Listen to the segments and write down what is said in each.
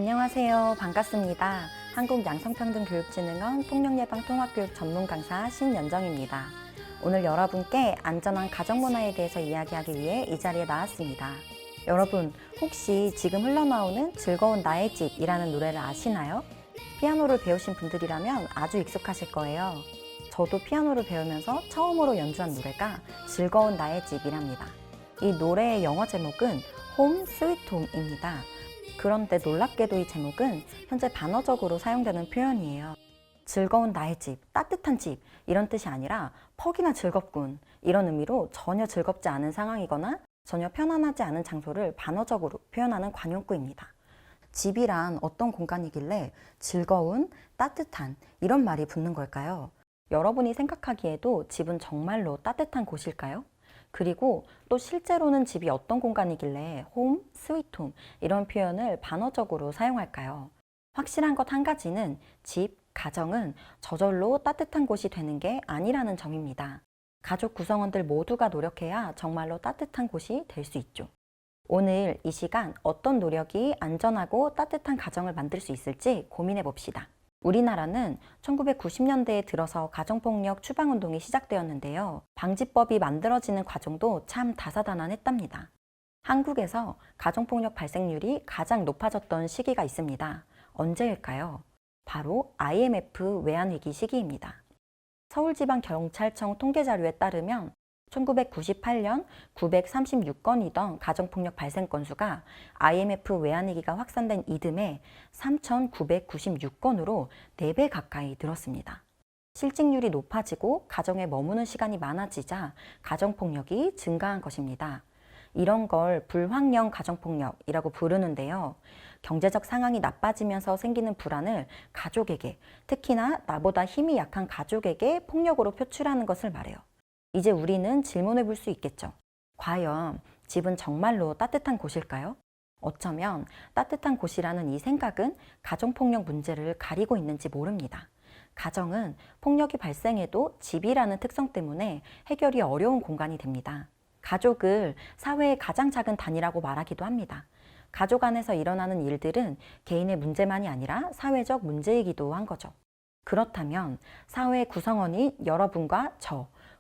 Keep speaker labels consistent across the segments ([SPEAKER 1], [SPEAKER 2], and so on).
[SPEAKER 1] 안녕하세요. 반갑습니다. 한국양성평등교육진흥원 폭력예방통합교육 전문 강사 신연정입니다. 오늘 여러분께 안전한 가정문화에 대해서 이야기하기 위해 이 자리에 나왔습니다. 여러분, 혹시 지금 흘러나오는 즐거운 나의 집이라는 노래를 아시나요? 피아노를 배우신 분들이라면 아주 익숙하실 거예요. 저도 피아노를 배우면서 처음으로 연주한 노래가 즐거운 나의 집이랍니다. 이 노래의 영어 제목은 Home Sweet Home입니다. 그런데 놀랍게도 이 제목은 현재 반어적으로 사용되는 표현이에요. 즐거운 나의 집, 따뜻한 집 이런 뜻이 아니라 퍽이나 즐겁군 이런 의미로 전혀 즐겁지 않은 상황이거나 전혀 편안하지 않은 장소를 반어적으로 표현하는 관용구입니다. 집이란 어떤 공간이길래 즐거운, 따뜻한 이런 말이 붙는 걸까요? 여러분이 생각하기에도 집은 정말로 따뜻한 곳일까요? 그리고 또 실제로는 집이 어떤 공간이길래 홈, 스위트 홈 이런 표현을 반어적으로 사용할까요? 확실한 것 한 가지는 집, 가정은 저절로 따뜻한 곳이 되는 게 아니라는 점입니다. 가족 구성원들 모두가 노력해야 정말로 따뜻한 곳이 될 수 있죠. 오늘 이 시간 어떤 노력이 안전하고 따뜻한 가정을 만들 수 있을지 고민해 봅시다. 우리나라는 1990년대에 들어서 가정폭력 추방운동이 시작되었는데요. 방지법이 만들어지는 과정도 참 다사다난했답니다. 한국에서 가정폭력 발생률이 가장 높아졌던 시기가 있습니다. 언제일까요? 바로 IMF 외환위기 시기입니다. 서울지방경찰청 통계자료에 따르면 1998년 936건이던 가정폭력 발생 건수가 IMF 외환위기가 확산된 이듬해 3,996건으로 4배 가까이 늘었습니다. 실직률이 높아지고 가정에 머무는 시간이 많아지자 가정폭력이 증가한 것입니다. 이런 걸 불황형 가정폭력이라고 부르는데요. 경제적 상황이 나빠지면서 생기는 불안을 가족에게, 특히나 나보다 힘이 약한 가족에게 폭력으로 표출하는 것을 말해요. 이제 우리는 질문해 볼 수 있겠죠. 과연 집은 정말로 따뜻한 곳일까요? 어쩌면 따뜻한 곳이라는 이 생각은 가정폭력 문제를 가리고 있는지 모릅니다. 가정은 폭력이 발생해도 집이라는 특성 때문에 해결이 어려운 공간이 됩니다. 가족을 사회의 가장 작은 단위라고 말하기도 합니다. 가족 안에서 일어나는 일들은 개인의 문제만이 아니라 사회적 문제이기도 한 거죠. 그렇다면 사회 구성원인 여러분과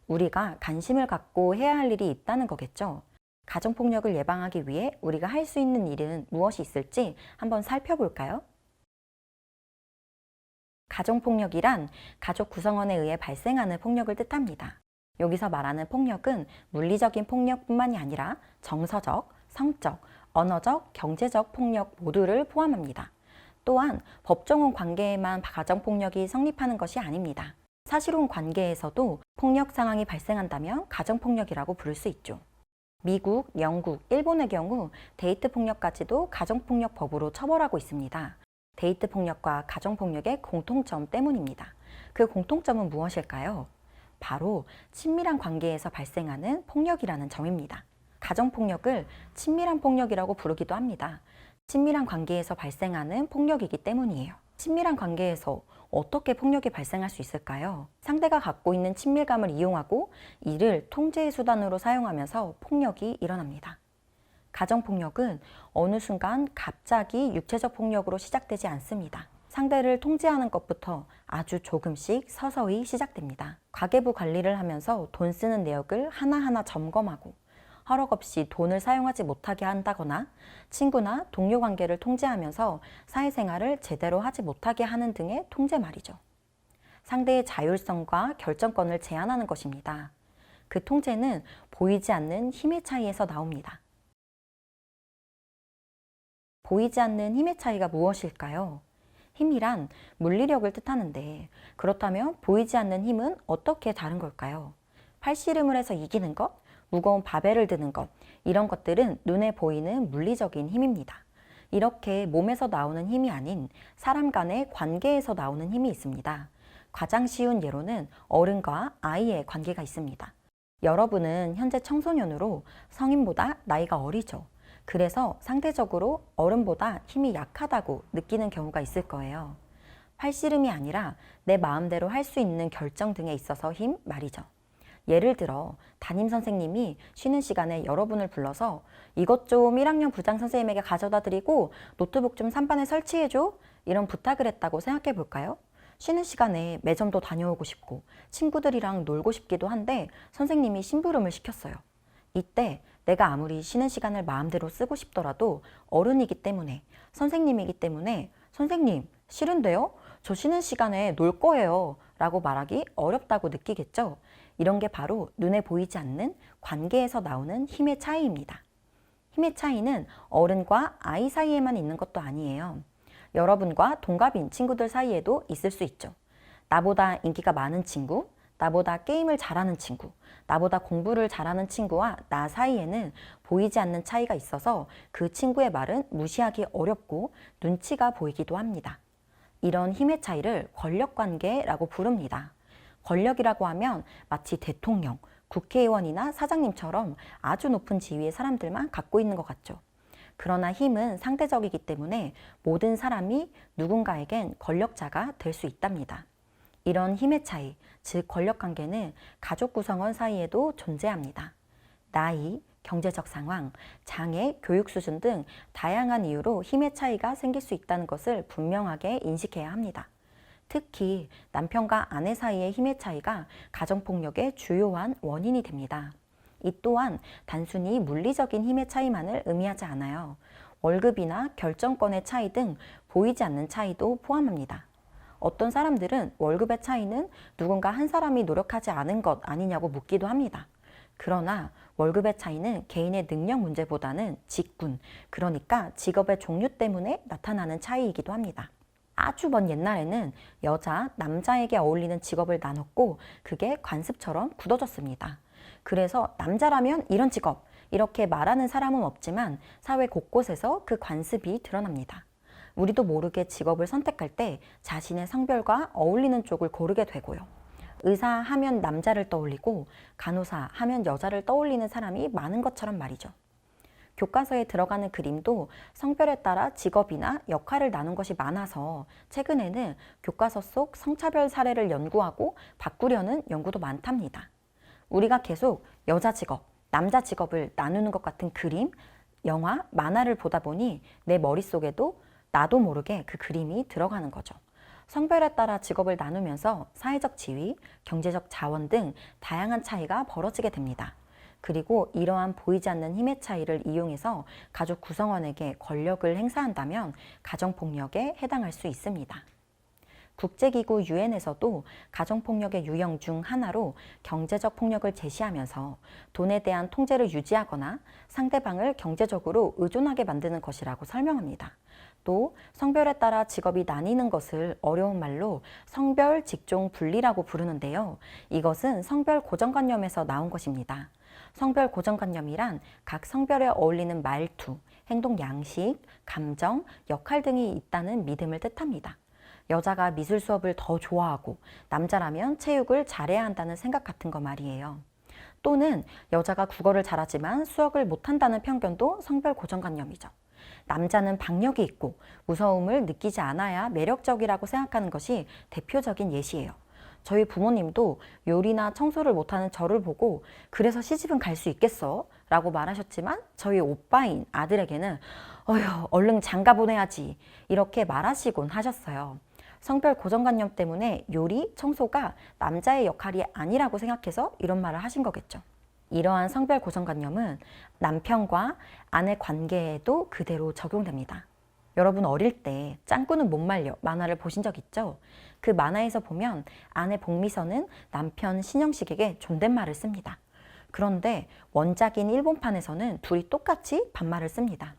[SPEAKER 1] 우리가 관심을 갖고 해야 할 일이 있다는 거겠죠. 가정폭력을 예방하기 위해 우리가 할 수 있는 일은 무엇이 있을지 한번 살펴볼까요? 가정폭력이란 가족 구성원에 의해 발생하는 폭력을 뜻합니다. 여기서 말하는 폭력은 물리적인 폭력뿐만이 아니라 정서적, 성적, 언어적, 경제적 폭력 모두를 포함합니다. 또한 법정혼 관계에만 가정폭력이 성립하는 것이 아닙니다. 사실혼 관계에서도 폭력 상황이 발생한다면 가정폭력이라고 부를 수 있죠. 미국, 영국, 일본의 경우 데이트 폭력까지도 가정폭력법으로 처벌하고 있습니다. 데이트 폭력과 가정폭력의 공통점 때문입니다. 그 공통점은 무엇일까요? 바로 친밀한 관계에서 발생하는 폭력이라는 점입니다. 가정폭력을 친밀한 폭력이라고 부르기도 합니다. 친밀한 관계에서 발생하는 폭력이기 때문이에요. 친밀한 관계에서 어떻게 폭력이 발생할 수 있을까요? 상대가 갖고 있는 친밀감을 이용하고 이를 통제의 수단으로 사용하면서 폭력이 일어납니다. 가정폭력은 어느 순간 갑자기 육체적 폭력으로 시작되지 않습니다. 상대를 통제하는 것부터 아주 조금씩 서서히 시작됩니다. 가계부 관리를 하면서 돈 쓰는 내역을 하나하나 점검하고 허락없이 돈을 사용하지 못하게 한다거나 친구나 동료 관계를 통제하면서 사회생활을 제대로 하지 못하게 하는 등의 통제 말이죠. 상대의 자율성과 결정권을 제한하는 것입니다. 그 통제는 보이지 않는 힘의 차이에서 나옵니다. 보이지 않는 힘의 차이가 무엇일까요? 힘이란 물리력을 뜻하는데 그렇다면 보이지 않는 힘은 어떻게 다른 걸까요? 팔씨름을 해서 이기는 것? 무거운 바벨을 드는 것, 이런 것들은 눈에 보이는 물리적인 힘입니다. 이렇게 몸에서 나오는 힘이 아닌 사람 간의 관계에서 나오는 힘이 있습니다. 가장 쉬운 예로는 어른과 아이의 관계가 있습니다. 여러분은 현재 청소년으로 성인보다 나이가 어리죠. 그래서 상대적으로 어른보다 힘이 약하다고 느끼는 경우가 있을 거예요. 팔씨름이 아니라 내 마음대로 할 수 있는 결정 등에 있어서 힘 말이죠. 예를 들어 담임 선생님이 쉬는 시간에 여러분을 불러서 이것 좀 1학년 부장 선생님에게 가져다 드리고 노트북 좀 3반에 설치해줘, 이런 부탁을 했다고 생각해 볼까요? 쉬는 시간에 매점도 다녀오고 싶고 친구들이랑 놀고 싶기도 한데 선생님이 심부름을 시켰어요. 이때 내가 아무리 쉬는 시간을 마음대로 쓰고 싶더라도 어른이기 때문에, 선생님이기 때문에 선생님, 싫은데요? 저 쉬는 시간에 놀 거예요 라고 말하기 어렵다고 느끼겠죠? 이런 게 바로 눈에 보이지 않는 관계에서 나오는 힘의 차이입니다. 힘의 차이는 어른과 아이 사이에만 있는 것도 아니에요. 여러분과 동갑인 친구들 사이에도 있을 수 있죠. 나보다 인기가 많은 친구, 나보다 게임을 잘하는 친구, 나보다 공부를 잘하는 친구와 나 사이에는 보이지 않는 차이가 있어서 그 친구의 말은 무시하기 어렵고 눈치가 보이기도 합니다. 이런 힘의 차이를 권력관계라고 부릅니다. 권력이라고 하면 마치 대통령, 국회의원이나 사장님처럼 아주 높은 지위의 사람들만 갖고 있는 것 같죠. 그러나 힘은 상대적이기 때문에 모든 사람이 누군가에겐 권력자가 될 수 있답니다. 이런 힘의 차이, 즉 권력관계는 가족 구성원 사이에도 존재합니다. 나이, 경제적 상황, 장애, 교육 수준 등 다양한 이유로 힘의 차이가 생길 수 있다는 것을 분명하게 인식해야 합니다. 특히 남편과 아내 사이의 힘의 차이가 가정폭력의 주요한 원인이 됩니다. 이 또한 단순히 물리적인 힘의 차이만을 의미하지 않아요. 월급이나 결정권의 차이 등 보이지 않는 차이도 포함합니다. 어떤 사람들은 월급의 차이는 누군가 한 사람이 노력하지 않은 것 아니냐고 묻기도 합니다. 그러나 월급의 차이는 개인의 능력 문제보다는 직군, 그러니까 직업의 종류 때문에 나타나는 차이이기도 합니다. 아주 먼 옛날에는 여자, 남자에게 어울리는 직업을 나눴고 그게 관습처럼 굳어졌습니다. 그래서 남자라면 이런 직업, 이렇게 말하는 사람은 없지만 사회 곳곳에서 그 관습이 드러납니다. 우리도 모르게 직업을 선택할 때 자신의 성별과 어울리는 쪽을 고르게 되고요. 의사 하면 남자를 떠올리고 간호사 하면 여자를 떠올리는 사람이 많은 것처럼 말이죠. 교과서에 들어가는 그림도 성별에 따라 직업이나 역할을 나눈 것이 많아서 최근에는 교과서 속 성차별 사례를 연구하고 바꾸려는 연구도 많답니다. 우리가 계속 여자 직업, 남자 직업을 나누는 것 같은 그림, 영화, 만화를 보다 보니 내 머릿속에도 나도 모르게 그 그림이 들어가는 거죠. 성별에 따라 직업을 나누면서 사회적 지위, 경제적 자원 등 다양한 차이가 벌어지게 됩니다. 그리고 이러한 보이지 않는 힘의 차이를 이용해서 가족 구성원에게 권력을 행사한다면 가정폭력에 해당할 수 있습니다. 국제기구 유엔에서도 가정폭력의 유형 중 하나로 경제적 폭력을 제시하면서 돈에 대한 통제를 유지하거나 상대방을 경제적으로 의존하게 만드는 것이라고 설명합니다. 또 성별에 따라 직업이 나뉘는 것을 어려운 말로 성별 직종 분리라고 부르는데요. 이것은 성별 고정관념에서 나온 것입니다. 성별 고정관념이란 각 성별에 어울리는 말투, 행동 양식, 감정, 역할 등이 있다는 믿음을 뜻합니다. 여자가 미술 수업을 더 좋아하고 남자라면 체육을 잘해야 한다는 생각 같은 거 말이에요. 또는 여자가 국어를 잘하지만 수학을 못한다는 편견도 성별 고정관념이죠. 남자는 박력이 있고 무서움을 느끼지 않아야 매력적이라고 생각하는 것이 대표적인 예시예요. 저희 부모님도 요리나 청소를 못하는 저를 보고 그래서 시집은 갈 수 있겠어? 라고 말하셨지만 저희 오빠인 아들에게는 어휴, 얼른 장가 보내야지 이렇게 말하시곤 하셨어요. 성별 고정관념 때문에 요리, 청소가 남자의 역할이 아니라고 생각해서 이런 말을 하신 거겠죠. 이러한 성별 고정관념은 남편과 아내 관계에도 그대로 적용됩니다. 여러분 어릴 때 짱구는 못 말려 만화를 보신 적 있죠? 그 만화에서 보면 아내 복미선은 남편 신영식에게 존댓말을 씁니다. 그런데 원작인 일본판에서는 둘이 똑같이 반말을 씁니다.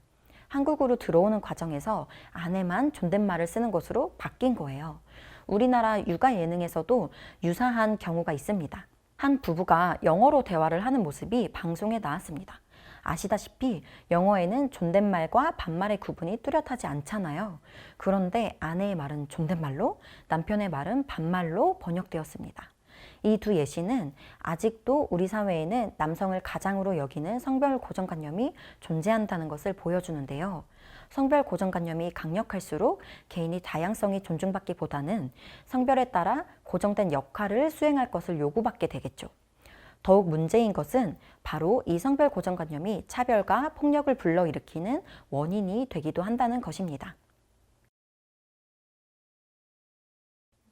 [SPEAKER 1] 한국으로 들어오는 과정에서 아내만 존댓말을 쓰는 것으로 바뀐 거예요. 우리나라 육아 예능에서도 유사한 경우가 있습니다. 한 부부가 영어로 대화를 하는 모습이 방송에 나왔습니다. 아시다시피 영어에는 존댓말과 반말의 구분이 뚜렷하지 않잖아요. 그런데 아내의 말은 존댓말로, 남편의 말은 반말로 번역되었습니다. 이 두 예시는 아직도 우리 사회에는 남성을 가장으로 여기는 성별 고정관념이 존재한다는 것을 보여주는데요. 성별 고정관념이 강력할수록 개인의 다양성이 존중받기보다는 성별에 따라 고정된 역할을 수행할 것을 요구받게 되겠죠. 더욱 문제인 것은 바로 이 성별 고정관념이 차별과 폭력을 불러일으키는 원인이 되기도 한다는 것입니다.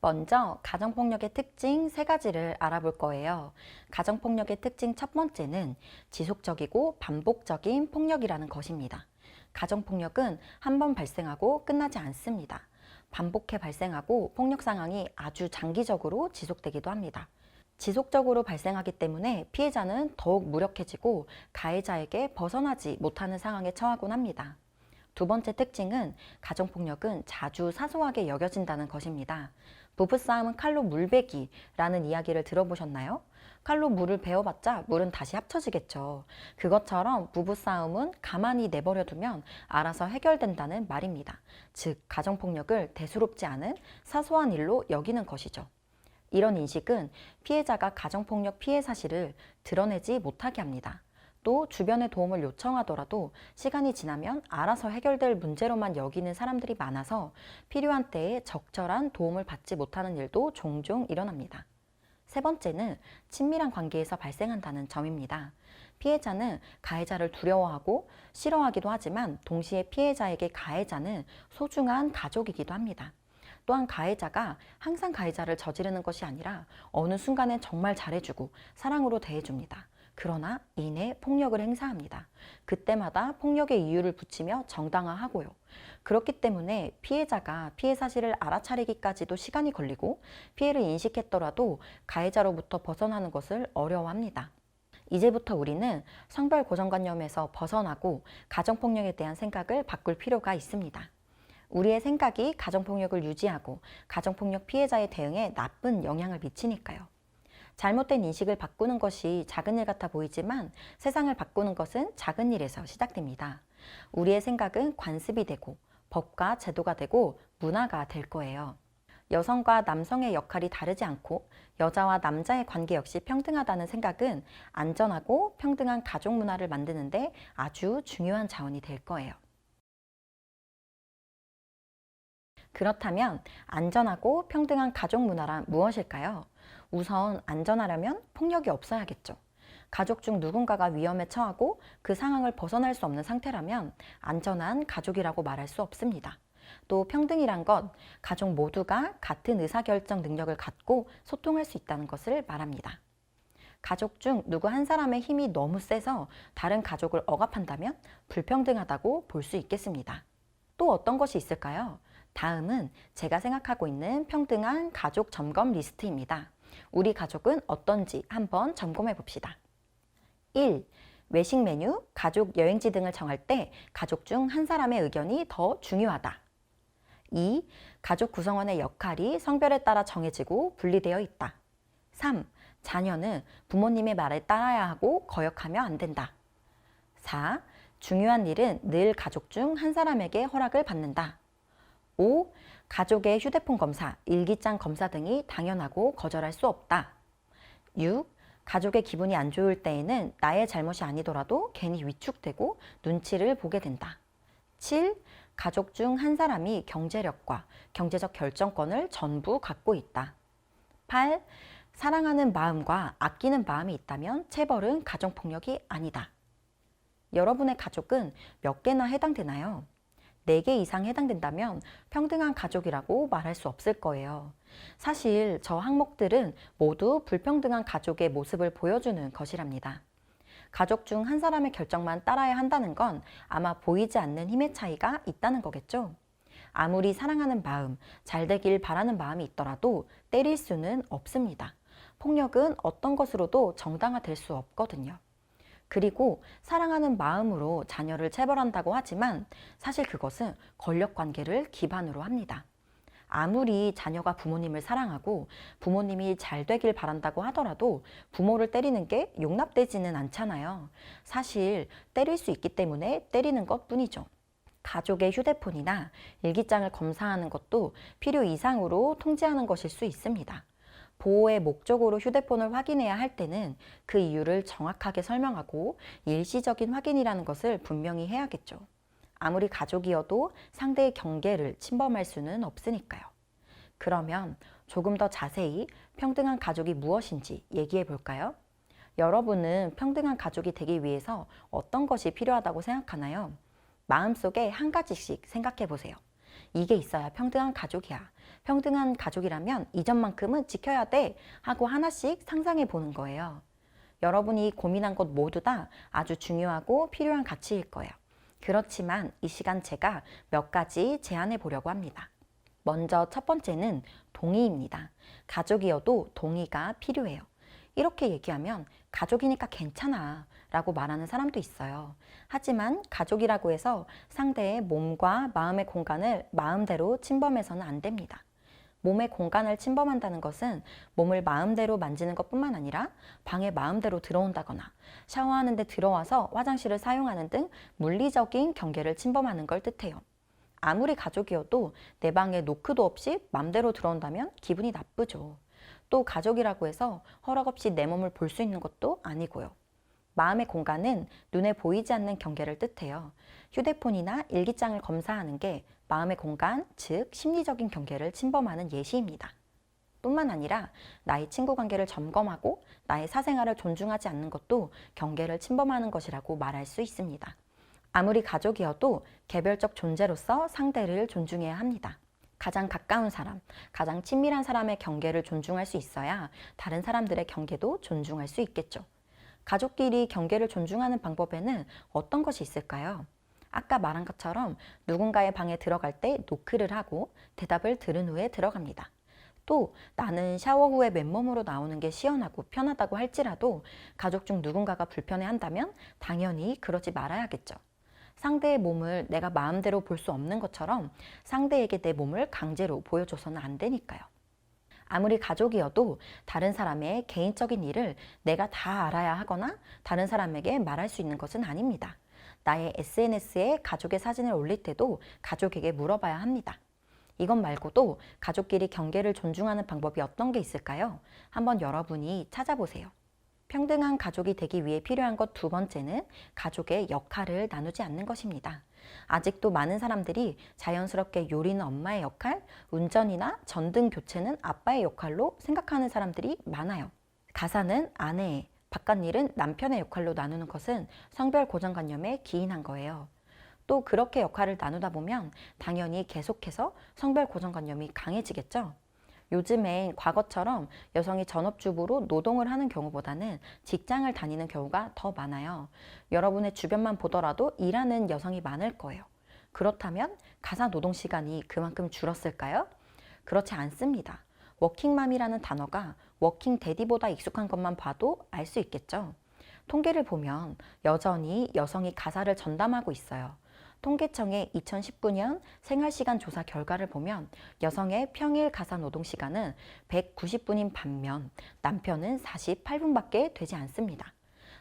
[SPEAKER 1] 먼저 가정폭력의 특징 세 가지를 알아볼 거예요. 가정폭력의 특징 첫 번째는 지속적이고 반복적인 폭력이라는 것입니다. 가정폭력은 한 번 발생하고 끝나지 않습니다. 반복해 발생하고 폭력 상황이 아주 장기적으로 지속되기도 합니다. 지속적으로 발생하기 때문에 피해자는 더욱 무력해지고 가해자에게 벗어나지 못하는 상황에 처하곤 합니다. 두 번째 특징은 가정폭력은 자주 사소하게 여겨진다는 것입니다. 부부싸움은 칼로 물베기라는 이야기를 들어보셨나요? 칼로 물을 베어봤자 물은 다시 합쳐지겠죠. 그것처럼 부부싸움은 가만히 내버려 두면 알아서 해결된다는 말입니다. 즉, 가정폭력을 대수롭지 않은 사소한 일로 여기는 것이죠. 이런 인식은 피해자가 가정폭력 피해 사실을 드러내지 못하게 합니다. 또 주변의 도움을 요청하더라도 시간이 지나면 알아서 해결될 문제로만 여기는 사람들이 많아서 필요한 때에 적절한 도움을 받지 못하는 일도 종종 일어납니다. 세 번째는 친밀한 관계에서 발생한다는 점입니다. 피해자는 가해자를 두려워하고 싫어하기도 하지만 동시에 피해자에게 가해자는 소중한 가족이기도 합니다. 또한 가해자가 항상 가해자를 저지르는 것이 아니라 어느 순간엔 정말 잘해주고 사랑으로 대해줍니다. 그러나 이내 폭력을 행사합니다. 그때마다 폭력의 이유를 붙이며 정당화하고요. 그렇기 때문에 피해자가 피해 사실을 알아차리기까지도 시간이 걸리고 피해를 인식했더라도 가해자로부터 벗어나는 것을 어려워합니다. 이제부터 우리는 성별 고정관념에서 벗어나고 가정폭력에 대한 생각을 바꿀 필요가 있습니다. 우리의 생각이 가정폭력을 유지하고 가정폭력 피해자의 대응에 나쁜 영향을 미치니까요. 잘못된 인식을 바꾸는 것이 작은 일 같아 보이지만 세상을 바꾸는 것은 작은 일에서 시작됩니다. 우리의 생각은 관습이 되고 법과 제도가 되고 문화가 될 거예요. 여성과 남성의 역할이 다르지 않고 여자와 남자의 관계 역시 평등하다는 생각은 안전하고 평등한 가족 문화를 만드는데 아주 중요한 자원이 될 거예요. 그렇다면 안전하고 평등한 가족 문화란 무엇일까요? 우선 안전하려면 폭력이 없어야겠죠. 가족 중 누군가가 위험에 처하고 그 상황을 벗어날 수 없는 상태라면 안전한 가족이라고 말할 수 없습니다. 또 평등이란 것, 가족 모두가 같은 의사결정 능력을 갖고 소통할 수 있다는 것을 말합니다. 가족 중 누구 한 사람의 힘이 너무 세서 다른 가족을 억압한다면 불평등하다고 볼 수 있겠습니다. 또 어떤 것이 있을까요? 다음은 제가 생각하고 있는 평등한 가족 점검 리스트입니다. 우리 가족은 어떤지 한번 점검해 봅시다. 1. 외식 메뉴, 가족 여행지 등을 정할 때 가족 중 한 사람의 의견이 더 중요하다. 2. 가족 구성원의 역할이 성별에 따라 정해지고 분리되어 있다. 3. 자녀는 부모님의 말을 따라야 하고 거역하면 안 된다. 4. 중요한 일은 늘 가족 중 한 사람에게 허락을 받는다. 5. 가족의 휴대폰 검사, 일기장 검사 등이 당연하고 거절할 수 없다. 6. 가족의 기분이 안 좋을 때에는 나의 잘못이 아니더라도 괜히 위축되고 눈치를 보게 된다. 7. 가족 중 한 사람이 경제력과 경제적 결정권을 전부 갖고 있다. 8. 사랑하는 마음과 아끼는 마음이 있다면 체벌은 가정폭력이 아니다. 여러분의 가족은 몇 개나 해당되나요? 4개 이상 해당된다면 평등한 가족이라고 말할 수 없을 거예요. 사실 저 항목들은 모두 불평등한 가족의 모습을 보여주는 것이랍니다. 가족 중 한 사람의 결정만 따라야 한다는 건 아마 보이지 않는 힘의 차이가 있다는 거겠죠? 아무리 사랑하는 마음, 잘 되길 바라는 마음이 있더라도 때릴 수는 없습니다. 폭력은 어떤 것으로도 정당화될 수 없거든요. 그리고 사랑하는 마음으로 자녀를 체벌한다고 하지만 사실 그것은 권력관계를 기반으로 합니다. 아무리 자녀가 부모님을 사랑하고 부모님이 잘 되길 바란다고 하더라도 부모를 때리는 게 용납되지는 않잖아요. 사실 때릴 수 있기 때문에 때리는 것뿐이죠. 가족의 휴대폰이나 일기장을 검사하는 것도 필요 이상으로 통제하는 것일 수 있습니다. 보호의 목적으로 휴대폰을 확인해야 할 때는 그 이유를 정확하게 설명하고 일시적인 확인이라는 것을 분명히 해야겠죠. 아무리 가족이어도 상대의 경계를 침범할 수는 없으니까요. 그러면 조금 더 자세히 평등한 가족이 무엇인지 얘기해 볼까요? 여러분은 평등한 가족이 되기 위해서 어떤 것이 필요하다고 생각하나요? 마음속에 한 가지씩 생각해 보세요. 이게 있어야 평등한 가족이야. 평등한 가족이라면 이 점만큼은 지켜야 돼 하고 하나씩 상상해 보는 거예요. 여러분이 고민한 것 모두 다 아주 중요하고 필요한 가치일 거예요. 그렇지만 이 시간 제가 몇 가지 제안해 보려고 합니다. 먼저 첫 번째는 동의입니다. 가족이어도 동의가 필요해요. 이렇게 얘기하면 가족이니까 괜찮아 라고 말하는 사람도 있어요. 하지만 가족이라고 해서 상대의 몸과 마음의 공간을 마음대로 침범해서는 안 됩니다. 몸의 공간을 침범한다는 것은 몸을 마음대로 만지는 것뿐만 아니라 방에 마음대로 들어온다거나 샤워하는데 들어와서 화장실을 사용하는 등 물리적인 경계를 침범하는 걸 뜻해요. 아무리 가족이어도 내 방에 노크도 없이 맘대로 들어온다면 기분이 나쁘죠. 또 가족이라고 해서 허락 없이 내 몸을 볼 수 있는 것도 아니고요. 마음의 공간은 눈에 보이지 않는 경계를 뜻해요. 휴대폰이나 일기장을 검사하는 게 마음의 공간, 즉 심리적인 경계를 침범하는 예시입니다. 뿐만 아니라 나의 친구 관계를 점검하고 나의 사생활을 존중하지 않는 것도 경계를 침범하는 것이라고 말할 수 있습니다. 아무리 가족이어도 개별적 존재로서 상대를 존중해야 합니다. 가장 가까운 사람, 가장 친밀한 사람의 경계를 존중할 수 있어야 다른 사람들의 경계도 존중할 수 있겠죠. 가족끼리 경계를 존중하는 방법에는 어떤 것이 있을까요? 아까 말한 것처럼 누군가의 방에 들어갈 때 노크를 하고 대답을 들은 후에 들어갑니다. 또 나는 샤워 후에 맨몸으로 나오는 게 시원하고 편하다고 할지라도 가족 중 누군가가 불편해한다면 당연히 그러지 말아야겠죠. 상대의 몸을 내가 마음대로 볼 수 없는 것처럼 상대에게 내 몸을 강제로 보여줘서는 안 되니까요. 아무리 가족이어도 다른 사람의 개인적인 일을 내가 다 알아야 하거나 다른 사람에게 말할 수 있는 것은 아닙니다. 나의 SNS에 가족의 사진을 올릴 때도 가족에게 물어봐야 합니다. 이것 말고도 가족끼리 경계를 존중하는 방법이 어떤 게 있을까요? 한번 여러분이 찾아보세요. 평등한 가족이 되기 위해 필요한 것 두 번째는 가족의 역할을 나누지 않는 것입니다. 아직도 많은 사람들이 자연스럽게 요리는 엄마의 역할, 운전이나 전등 교체는 아빠의 역할로 생각하는 사람들이 많아요. 가사는 아내의, 바깥일은 남편의 역할로 나누는 것은 성별 고정관념에 기인한 거예요. 또 그렇게 역할을 나누다 보면 당연히 계속해서 성별 고정관념이 강해지겠죠. 요즘엔 과거처럼 여성이 전업주부로 노동을 하는 경우보다는 직장을 다니는 경우가 더 많아요. 여러분의 주변만 보더라도 일하는 여성이 많을 거예요. 그렇다면 가사 노동 시간이 그만큼 줄었을까요? 그렇지 않습니다. 워킹맘이라는 단어가 워킹데디보다 익숙한 것만 봐도 알 수 있겠죠. 통계를 보면 여전히 여성이 가사를 전담하고 있어요. 통계청의 2019년 생활시간 조사 결과를 보면 여성의 평일 가사 노동시간은 190분인 반면 남편은 48분밖에 되지 않습니다.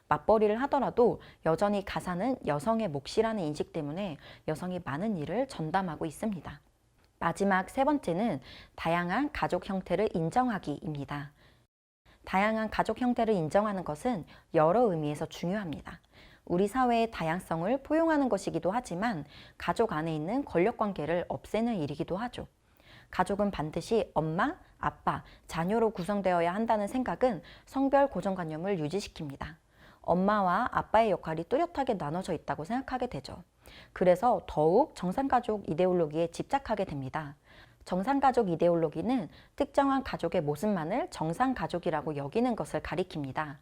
[SPEAKER 1] 맞벌이를 하더라도 여전히 가사는 여성의 몫이라는 인식 때문에 여성이 많은 일을 전담하고 있습니다. 마지막 세 번째는 다양한 가족 형태를 인정하기입니다. 다양한 가족 형태를 인정하는 것은 여러 의미에서 중요합니다. 우리 사회의 다양성을 포용하는 것이기도 하지만 가족 안에 있는 권력관계를 없애는 일이기도 하죠. 가족은 반드시 엄마, 아빠, 자녀로 구성되어야 한다는 생각은 성별 고정관념을 유지시킵니다. 엄마와 아빠의 역할이 뚜렷하게 나눠져 있다고 생각하게 되죠. 그래서 더욱 정상가족 이데올로기에 집착하게 됩니다. 정상가족 이데올로기는 특정한 가족의 모습만을 정상가족이라고 여기는 것을 가리킵니다.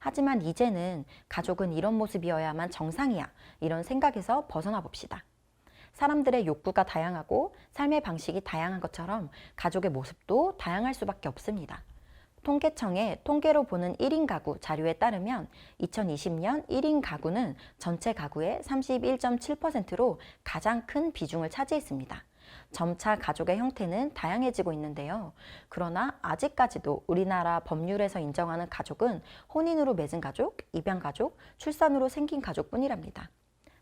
[SPEAKER 1] 하지만 이제는 가족은 이런 모습이어야만 정상이야 이런 생각에서 벗어나 봅시다. 사람들의 욕구가 다양하고 삶의 방식이 다양한 것처럼 가족의 모습도 다양할 수밖에 없습니다. 통계청의 통계로 보는 1인 가구 자료에 따르면 2020년 1인 가구는 전체 가구의 31.7%로 가장 큰 비중을 차지했습니다. 점차 가족의 형태는 다양해지고 있는데요. 그러나 아직까지도 우리나라 법률에서 인정하는 가족은 혼인으로 맺은 가족, 입양가족, 출산으로 생긴 가족뿐이랍니다.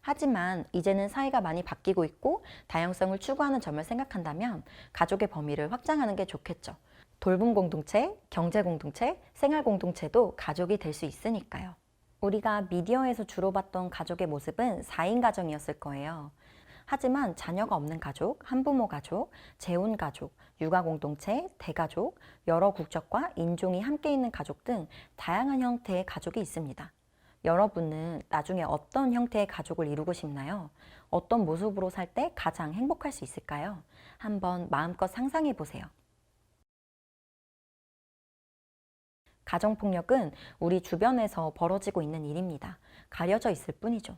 [SPEAKER 1] 하지만 이제는 사회가 많이 바뀌고 있고 다양성을 추구하는 점을 생각한다면 가족의 범위를 확장하는 게 좋겠죠. 돌봄 공동체, 경제 공동체, 생활 공동체도 가족이 될 수 있으니까요. 우리가 미디어에서 주로 봤던 가족의 모습은 4인 가정이었을 거예요. 하지만 자녀가 없는 가족, 한부모 가족, 재혼 가족, 육아 공동체, 대가족, 여러 국적과 인종이 함께 있는 가족 등 다양한 형태의 가족이 있습니다. 여러분은 나중에 어떤 형태의 가족을 이루고 싶나요? 어떤 모습으로 살 때 가장 행복할 수 있을까요? 한번 마음껏 상상해 보세요. 가정폭력은 우리 주변에서 벌어지고 있는 일입니다. 가려져 있을 뿐이죠.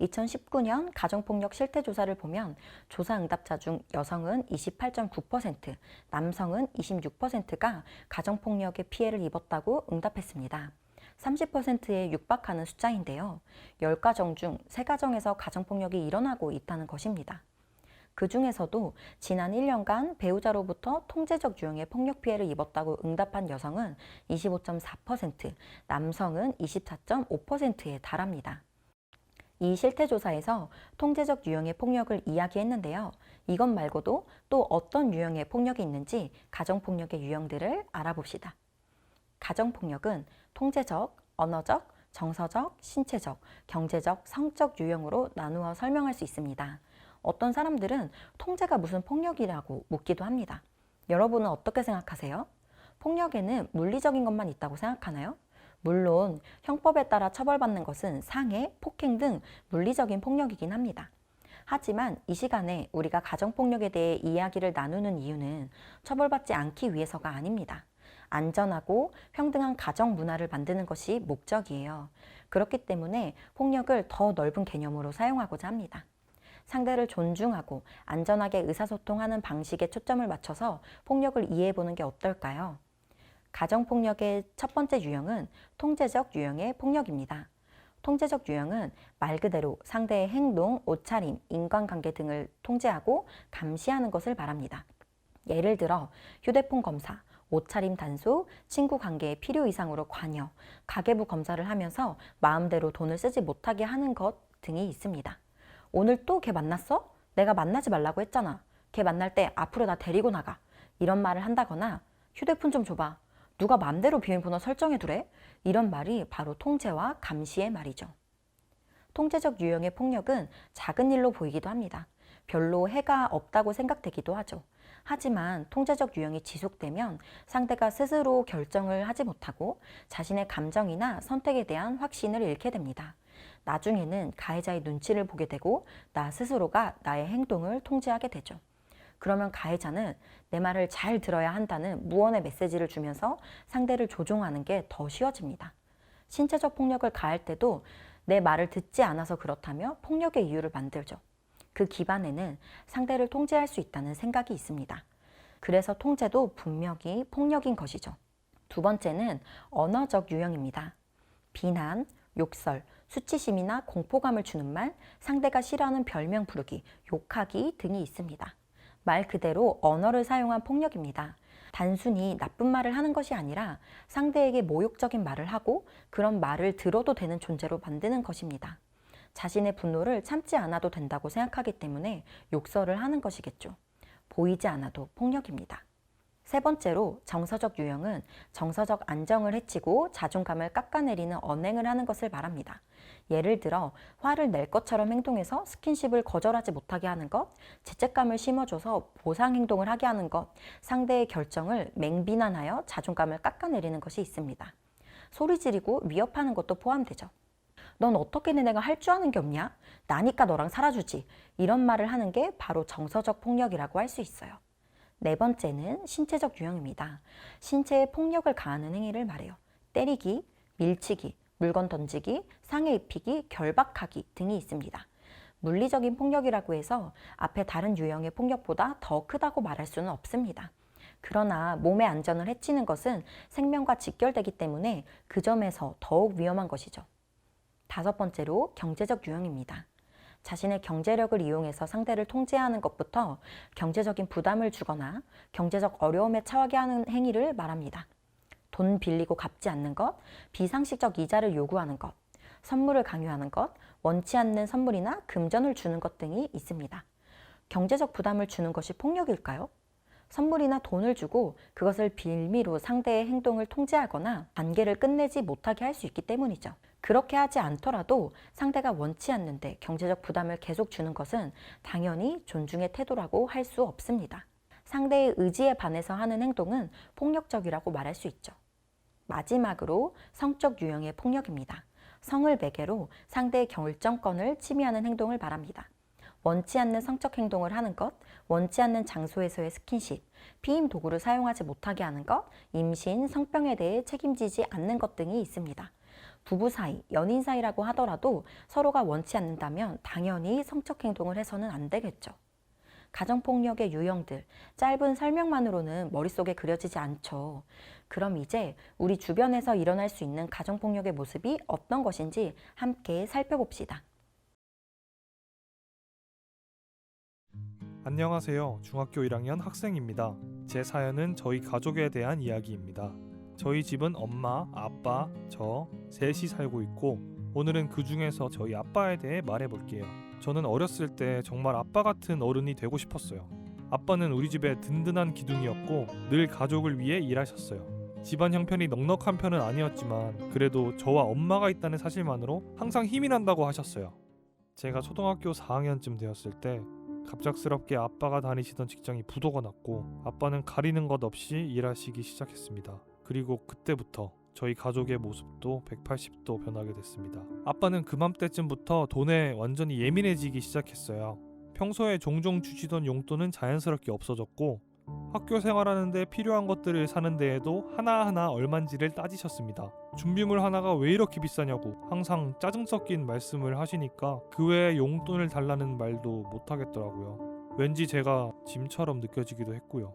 [SPEAKER 1] 2019년 가정폭력 실태조사를 보면 조사 응답자 중 여성은 28.9%, 남성은 26%가 가정폭력의 피해를 입었다고 응답했습니다. 30%에 육박하는 숫자인데요. 10가정 중 3가정에서 가정폭력이 일어나고 있다는 것입니다. 그 중에서도 지난 1년간 배우자로부터 통제적 유형의 폭력 피해를 입었다고 응답한 여성은 25.4%, 남성은 24.5%에 달합니다. 이 실태조사에서 통제적 유형의 폭력을 이야기했는데요. 이것 말고도 또 어떤 유형의 폭력이 있는지 가정폭력의 유형들을 알아봅시다. 가정폭력은 통제적, 언어적, 정서적, 신체적, 경제적, 성적 유형으로 나누어 설명할 수 있습니다. 어떤 사람들은 통제가 무슨 폭력이라고 묻기도 합니다. 여러분은 어떻게 생각하세요? 폭력에는 물리적인 것만 있다고 생각하나요? 물론 형법에 따라 처벌받는 것은 상해, 폭행 등 물리적인 폭력이긴 합니다. 하지만 이 시간에 우리가 가정폭력에 대해 이야기를 나누는 이유는 처벌받지 않기 위해서가 아닙니다. 안전하고 평등한 가정 문화를 만드는 것이 목적이에요. 그렇기 때문에 폭력을 더 넓은 개념으로 사용하고자 합니다. 상대를 존중하고 안전하게 의사소통하는 방식에 초점을 맞춰서 폭력을 이해해보는 게 어떨까요? 가정폭력의 첫 번째 유형은 통제적 유형의 폭력입니다. 통제적 유형은 말 그대로 상대의 행동, 옷차림, 인간관계 등을 통제하고 감시하는 것을 말합니다. 예를 들어 휴대폰 검사, 옷차림 단속, 친구 관계의 필요 이상으로 관여, 가계부 검사를 하면서 마음대로 돈을 쓰지 못하게 하는 것 등이 있습니다. 오늘 또 걔 만났어? 내가 만나지 말라고 했잖아. 걔 만날 때 앞으로 나 데리고 나가. 이런 말을 한다거나 휴대폰 좀 줘봐. 누가 맘대로 비밀번호 설정해두래? 이런 말이 바로 통제와 감시의 말이죠. 통제적 유형의 폭력은 작은 일로 보이기도 합니다. 별로 해가 없다고 생각되기도 하죠. 하지만 통제적 유형이 지속되면 상대가 스스로 결정을 하지 못하고 자신의 감정이나 선택에 대한 확신을 잃게 됩니다. 나중에는 가해자의 눈치를 보게 되고 나 스스로가 나의 행동을 통제하게 되죠. 그러면 가해자는 내 말을 잘 들어야 한다는 무언의 메시지를 주면서 상대를 조종하는 게 더 쉬워집니다. 신체적 폭력을 가할 때도 내 말을 듣지 않아서 그렇다며 폭력의 이유를 만들죠. 그 기반에는 상대를 통제할 수 있다는 생각이 있습니다. 그래서 통제도 분명히 폭력인 것이죠. 두 번째는 언어적 유형입니다. 비난, 욕설, 수치심이나 공포감을 주는 말, 상대가 싫어하는 별명 부르기, 욕하기 등이 있습니다. 말 그대로 언어를 사용한 폭력입니다. 단순히 나쁜 말을 하는 것이 아니라 상대에게 모욕적인 말을 하고 그런 말을 들어도 되는 존재로 만드는 것입니다. 자신의 분노를 참지 않아도 된다고 생각하기 때문에 욕설을 하는 것이겠죠. 보이지 않아도 폭력입니다. 세 번째로 정서적 유형은 정서적 안정을 해치고 자존감을 깎아내리는 언행을 하는 것을 말합니다. 예를 들어 화를 낼 것처럼 행동해서 스킨십을 거절하지 못하게 하는 것, 죄책감을 심어줘서 보상 행동을 하게 하는 것, 상대의 결정을 맹비난하여 자존감을 깎아내리는 것이 있습니다. 소리 지르고 위협하는 것도 포함되죠. 넌 어떻게 내가 할 줄 아는 게 없냐? 나니까 너랑 살아주지. 이런 말을 하는 게 바로 정서적 폭력이라고 할 수 있어요. 네 번째는 신체적 유형입니다. 신체에 폭력을 가하는 행위를 말해요. 때리기, 밀치기, 물건 던지기, 상해 입히기, 결박하기 등이 있습니다. 물리적인 폭력이라고 해서 앞에 다른 유형의 폭력보다 더 크다고 말할 수는 없습니다. 그러나 몸의 안전을 해치는 것은 생명과 직결되기 때문에 그 점에서 더욱 위험한 것이죠. 다섯 번째로 경제적 유형입니다. 자신의 경제력을 이용해서 상대를 통제하는 것부터 경제적인 부담을 주거나 경제적 어려움에 처하게 하는 행위를 말합니다. 돈 빌리고 갚지 않는 것, 비상식적 이자를 요구하는 것, 선물을 강요하는 것, 원치 않는 선물이나 금전을 주는 것 등이 있습니다. 경제적 부담을 주는 것이 폭력일까요? 선물이나 돈을 주고 그것을 빌미로 상대의 행동을 통제하거나 관계를 끝내지 못하게 할 수 있기 때문이죠. 그렇게 하지 않더라도 상대가 원치 않는데 경제적 부담을 계속 주는 것은 당연히 존중의 태도라고 할 수 없습니다. 상대의 의지에 반해서 하는 행동은 폭력적이라고 말할 수 있죠. 마지막으로 성적 유형의 폭력입니다. 성을 매개로 상대의 결정권을 침해하는 행동을 말합니다. 원치 않는 성적 행동을 하는 것, 원치 않는 장소에서의 스킨십, 피임 도구를 사용하지 못하게 하는 것, 임신, 성병에 대해 책임지지 않는 것 등이 있습니다. 부부 사이, 연인 사이라고 하더라도 서로가 원치 않는다면 당연히 성적 행동을 해서는 안 되겠죠. 가정폭력의 유형들, 짧은 설명만으로는 머릿속에 그려지지 않죠. 그럼 이제 우리 주변에서 일어날 수 있는 가정폭력의 모습이 어떤 것인지 함께 살펴봅시다.
[SPEAKER 2] 안녕하세요. 중학교 1학년 학생입니다. 제 사연은 저희 가족에 대한 이야기입니다. 저희 집은 엄마, 아빠, 저 셋이 살고 있고 오늘은 그 중에서 저희 아빠에 대해 말해볼게요. 저는 어렸을 때 정말 아빠 같은 어른이 되고 싶었어요. 아빠는 우리 집의 든든한 기둥이었고 늘 가족을 위해 일하셨어요. 집안 형편이 넉넉한 편은 아니었지만 그래도 저와 엄마가 있다는 사실만으로 항상 힘이 난다고 하셨어요. 제가 초등학교 4학년쯤 되었을 때 갑작스럽게 아빠가 다니시던 직장이 부도가 났고 아빠는 가리는 것 없이 일하시기 시작했습니다. 그리고 그때부터 저희 가족의 모습도 180도 변하게 됐습니다. 아빠는 그맘때쯤부터 돈에 완전히 예민해지기 시작했어요. 평소에 종종 주시던 용돈은 자연스럽게 없어졌고 학교 생활하는데 필요한 것들을 사는 데에도 하나하나 얼만지를 따지셨습니다. 준비물 하나가 왜 이렇게 비싸냐고 항상 짜증 섞인 말씀을 하시니까 그 외에 용돈을 달라는 말도 못하겠더라고요. 왠지 제가 짐처럼 느껴지기도 했고요.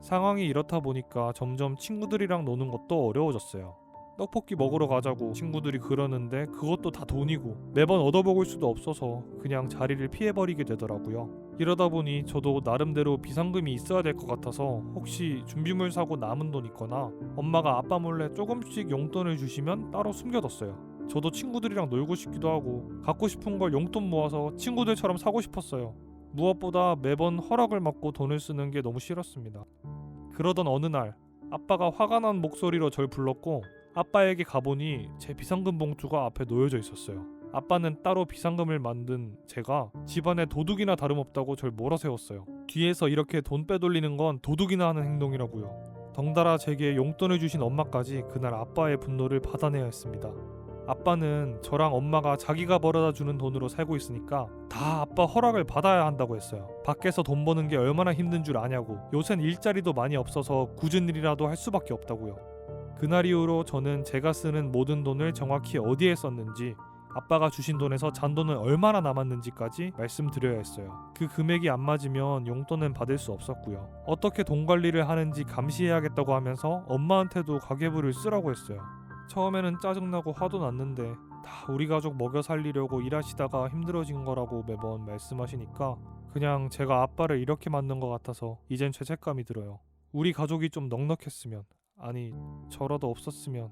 [SPEAKER 2] 상황이 이렇다 보니까 점점 친구들이랑 노는 것도 어려워졌어요. 떡볶이 먹으러 가자고 친구들이 그러는데 그것도 다 돈이고 매번 얻어먹을 수도 없어서 그냥 자리를 피해버리게 되더라고요. 이러다 보니 저도 나름대로 비상금이 있어야 될 것 같아서 혹시 준비물 사고 남은 돈 있거나 엄마가 아빠 몰래 조금씩 용돈을 주시면 따로 숨겨뒀어요. 저도 친구들이랑 놀고 싶기도 하고 갖고 싶은 걸 용돈 모아서 친구들처럼 사고 싶었어요. 무엇보다 매번 허락을 받고 돈을 쓰는 게 너무 싫었습니다. 그러던 어느 날 아빠가 화가 난 목소리로 절 불렀고 아빠에게 가보니 제 비상금 봉투가 앞에 놓여져 있었어요. 아빠는 따로 비상금을 만든 제가 집안에 도둑이나 다름없다고 절 몰아세웠어요. 뒤에서 이렇게 돈 빼돌리는 건 도둑이나 하는 행동이라고요. 덩달아 제게 용돈을 주신 엄마까지 그날 아빠의 분노를 받아내야 했습니다. 아빠는 저랑 엄마가 자기가 벌어다 주는 돈으로 살고 있으니까 다 아빠 허락을 받아야 한다고 했어요. 밖에서 돈 버는 게 얼마나 힘든 줄 아냐고, 요샌 일자리도 많이 없어서 굳은 일이라도 할 수밖에 없다고요. 그날 이후로 저는 제가 쓰는 모든 돈을 정확히 어디에 썼는지, 아빠가 주신 돈에서 잔돈은 얼마나 남았는지까지 말씀드려야 했어요. 그 금액이 안 맞으면 용돈은 받을 수 없었고요. 어떻게 돈 관리를 하는지 감시해야겠다고 하면서 엄마한테도 가계부를 쓰라고 했어요. 처음에는 짜증나고 화도 났는데 다 우리 가족 먹여 살리려고 일하시다가 힘들어진 거라고 매번 말씀하시니까 그냥 제가 아빠를 이렇게 만든 것 같아서 이젠 죄책감이 들어요. 우리 가족이 좀 넉넉했으면, 아니 저라도 없었으면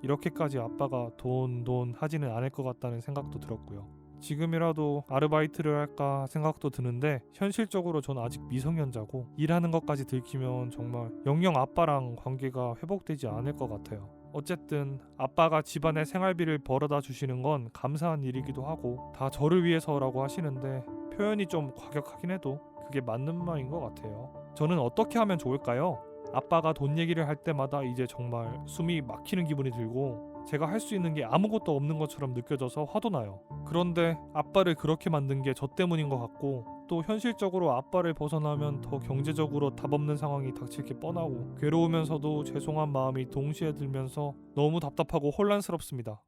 [SPEAKER 2] 이렇게까지 아빠가 돈 하지는 않을 것 같다는 생각도 들었고요. 지금이라도 아르바이트를 할까 생각도 드는데 현실적으로 전 아직 미성년자고 일하는 것까지 들키면 정말 영영 아빠랑 관계가 회복되지 않을 것 같아요. 어쨌든 아빠가 집안의 생활비를 벌어다 주시는 건 감사한 일이기도 하고 다 저를 위해서라고 하시는데 표현이 좀 과격하긴 해도 그게 맞는 말인 것 같아요. 저는 어떻게 하면 좋을까요? 아빠가 돈 얘기를 할 때마다 이제 정말 숨이 막히는 기분이 들고 제가 할 수 있는 게 아무것도 없는 것처럼 느껴져서 화도 나요. 그런데 아빠를 그렇게 만든 게 저 때문인 것 같고 또 현실적으로 아빠를 벗어나면 더 경제적으로 답 없는 상황이 닥칠 게 뻔하고 괴로우면서도 죄송한 마음이 동시에 들면서 너무 답답하고 혼란스럽습니다.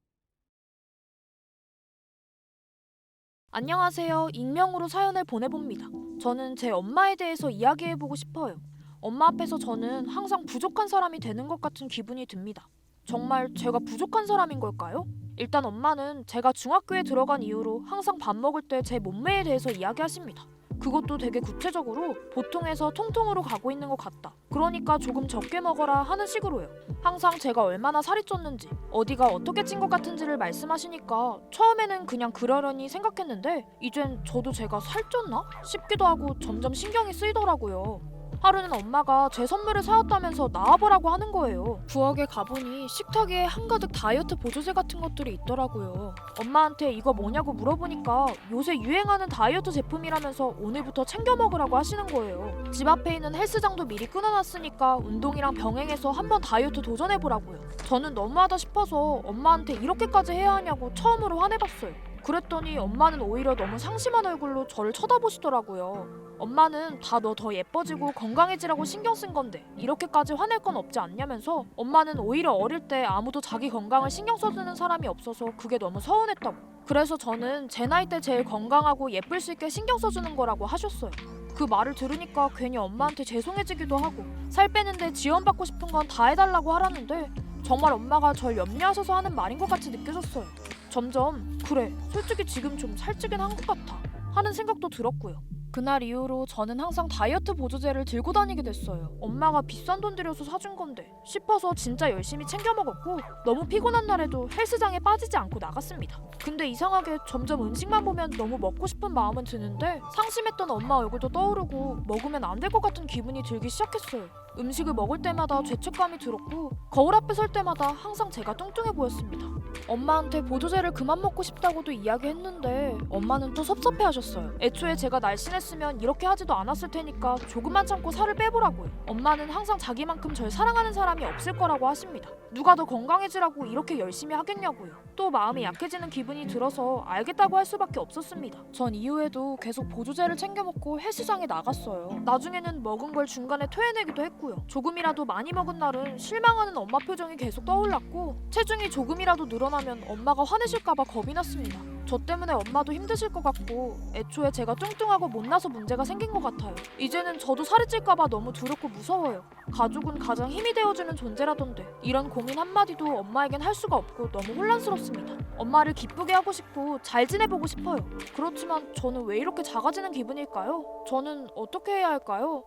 [SPEAKER 3] 안녕하세요. 익명으로 사연을 보내봅니다. 저는 제 엄마에 대해서 이야기해보고 싶어요. 엄마 앞에서 저는 항상 부족한 사람이 되는 것 같은 기분이 듭니다. 정말 제가 부족한 사람인 걸까요? 일단 엄마는 제가 중학교에 들어간 이후로 항상 밥 먹을 때 제 몸매에 대해서 이야기하십니다. 그것도 되게 구체적으로 보통에서 통통으로 가고 있는 것 같다. 그러니까 조금 적게 먹어라 하는 식으로요. 항상 제가 얼마나 살이 쪘는지, 어디가 어떻게 찐 것 같은지를 말씀하시니까 처음에는 그냥 그러려니 생각했는데 이젠 저도 제가 살쪘나 싶기도 하고 점점 신경이 쓰이더라고요. 하루는 엄마가 제 선물을 사왔다면서 나와보라고 하는 거예요. 부엌에 가보니 식탁에 한가득 다이어트 보조제 같은 것들이 있더라고요. 엄마한테 이거 뭐냐고 물어보니까 요새 유행하는 다이어트 제품이라면서 오늘부터 챙겨 먹으라고 하시는 거예요. 집 앞에 있는 헬스장도 미리 끊어놨으니까 운동이랑 병행해서 한번 다이어트 도전해보라고요. 저는 너무하다 싶어서 엄마한테 이렇게까지 해야 하냐고 처음으로 화내봤어요. 그랬더니 엄마는 오히려 너무 상심한 얼굴로 저를 쳐다보시더라고요. 엄마는 다 너 더 예뻐지고 건강해지라고 신경 쓴 건데 이렇게까지 화낼 건 없지 않냐면서 엄마는 오히려 어릴 때 아무도 자기 건강을 신경 써주는 사람이 없어서 그게 너무 서운했다고. 그래서 저는 제 나이 때 제일 건강하고 예쁠 수 있게 신경 써주는 거라고 하셨어요. 그 말을 들으니까 괜히 엄마한테 죄송해지기도 하고 살 빼는데 지원받고 싶은 건 다 해달라고 하라는데 정말 엄마가 절 염려하셔서 하는 말인 것 같이 느껴졌어요. 점점 그래 솔직히 지금 좀 살찌긴 한 것 같아 하는 생각도 들었고요. 그날 이후로 저는 항상 다이어트 보조제를 들고 다니게 됐어요. 엄마가 비싼 돈 들여서 사준 건데 싶어서 진짜 열심히 챙겨 먹었고 너무 피곤한 날에도 헬스장에 빠지지 않고 나갔습니다. 근데 이상하게 점점 음식만 보면 너무 먹고 싶은 마음은 드는데 상심했던 엄마 얼굴도 떠오르고 먹으면 안 될 것 같은 기분이 들기 시작했어요. 음식을 먹을 때마다 죄책감이 들었고 거울 앞에 설 때마다 항상 제가 뚱뚱해 보였습니다. 엄마한테 보조제를 그만 먹고 싶다고도 이야기했는데 엄마는 또 섭섭해하셨어요. 애초에 제가 날씬했으면 이렇게 하지도 않았을 테니까 조금만 참고 살을 빼보라고요. 엄마는 항상 자기만큼 절 사랑하는 사람이 없을 거라고 하십니다. 누가 더 건강해지라고 이렇게 열심히 하겠냐고요. 또 마음이 약해지는 기분이 들어서 알겠다고 할 수밖에 없었습니다. 전 이후에도 계속 보조제를 챙겨 먹고 헬스장에 나갔어요. 나중에는 먹은 걸 중간에 토해내기도 했고요. 조금이라도 많이 먹은 날은 실망하는 엄마 표정이 계속 떠올랐고 체중이 조금이라도 늘어나면 엄마가 화내실까봐 겁이 났습니다. 저 때문에 엄마도 힘드실 것 같고 애초에 제가 뚱뚱하고 못나서 문제가 생긴 것 같아요. 이제는 저도 살이 찔까봐 너무 두렵고 무서워요. 가족은 가장 힘이 되어주는 존재라던데 이런 고민 한마디도 엄마에겐 할 수가 없고 너무 혼란스럽습니다. 엄마를 기쁘게 하고 싶고 잘 지내보고 싶어요. 그렇지만 저는 왜 이렇게 작아지는 기분일까요? 저는 어떻게 해야 할까요?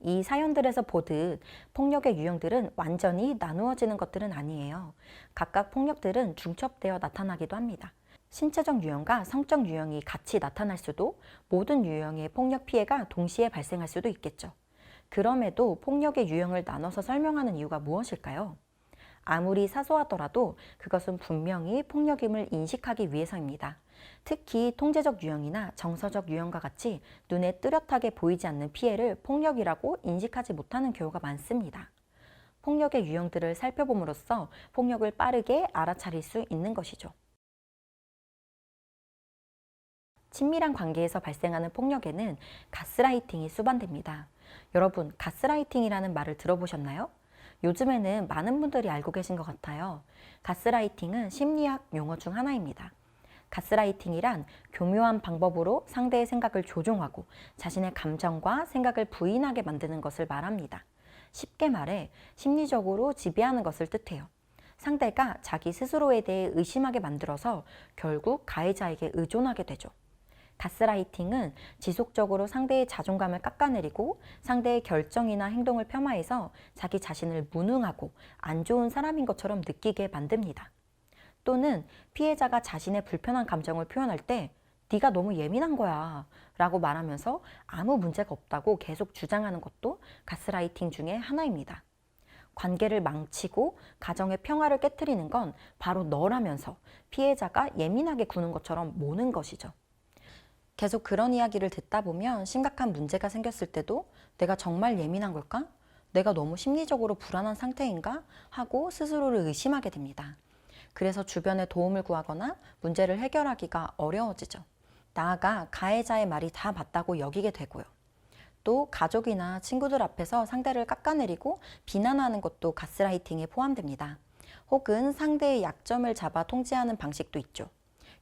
[SPEAKER 1] 이 사연들에서 보듯 폭력의 유형들은 완전히 나누어지는 것들은 아니에요. 각각 폭력들은 중첩되어 나타나기도 합니다. 신체적 유형과 성적 유형이 같이 나타날 수도 모든 유형의 폭력 피해가 동시에 발생할 수도 있겠죠. 그럼에도 폭력의 유형을 나눠서 설명하는 이유가 무엇일까요? 아무리 사소하더라도 그것은 분명히 폭력임을 인식하기 위해서입니다. 특히 통제적 유형이나 정서적 유형과 같이 눈에 뚜렷하게 보이지 않는 피해를 폭력이라고 인식하지 못하는 경우가 많습니다. 폭력의 유형들을 살펴봄으로써 폭력을 빠르게 알아차릴 수 있는 것이죠. 친밀한 관계에서 발생하는 폭력에는 가스라이팅이 수반됩니다. 여러분, 가스라이팅이라는 말을 들어보셨나요? 요즘에는 많은 분들이 알고 계신 것 같아요. 가스라이팅은 심리학 용어 중 하나입니다. 가스라이팅이란 교묘한 방법으로 상대의 생각을 조종하고 자신의 감정과 생각을 부인하게 만드는 것을 말합니다. 쉽게 말해 심리적으로 지배하는 것을 뜻해요. 상대가 자기 스스로에 대해 의심하게 만들어서 결국 가해자에게 의존하게 되죠. 가스라이팅은 지속적으로 상대의 자존감을 깎아내리고 상대의 결정이나 행동을 폄하해서 자기 자신을 무능하고 안 좋은 사람인 것처럼 느끼게 만듭니다. 또는 피해자가 자신의 불편한 감정을 표현할 때 네가 너무 예민한 거야 라고 말하면서 아무 문제가 없다고 계속 주장하는 것도 가스라이팅 중에 하나입니다. 관계를 망치고 가정의 평화를 깨트리는 건 바로 너라면서 피해자가 예민하게 구는 것처럼 모는 것이죠. 계속 그런 이야기를 듣다 보면 심각한 문제가 생겼을 때도 내가 정말 예민한 걸까? 내가 너무 심리적으로 불안한 상태인가? 하고 스스로를 의심하게 됩니다. 그래서 주변에 도움을 구하거나 문제를 해결하기가 어려워지죠. 나아가 가해자의 말이 다 맞다고 여기게 되고요. 또 가족이나 친구들 앞에서 상대를 깎아내리고 비난하는 것도 가스라이팅에 포함됩니다. 혹은 상대의 약점을 잡아 통제하는 방식도 있죠.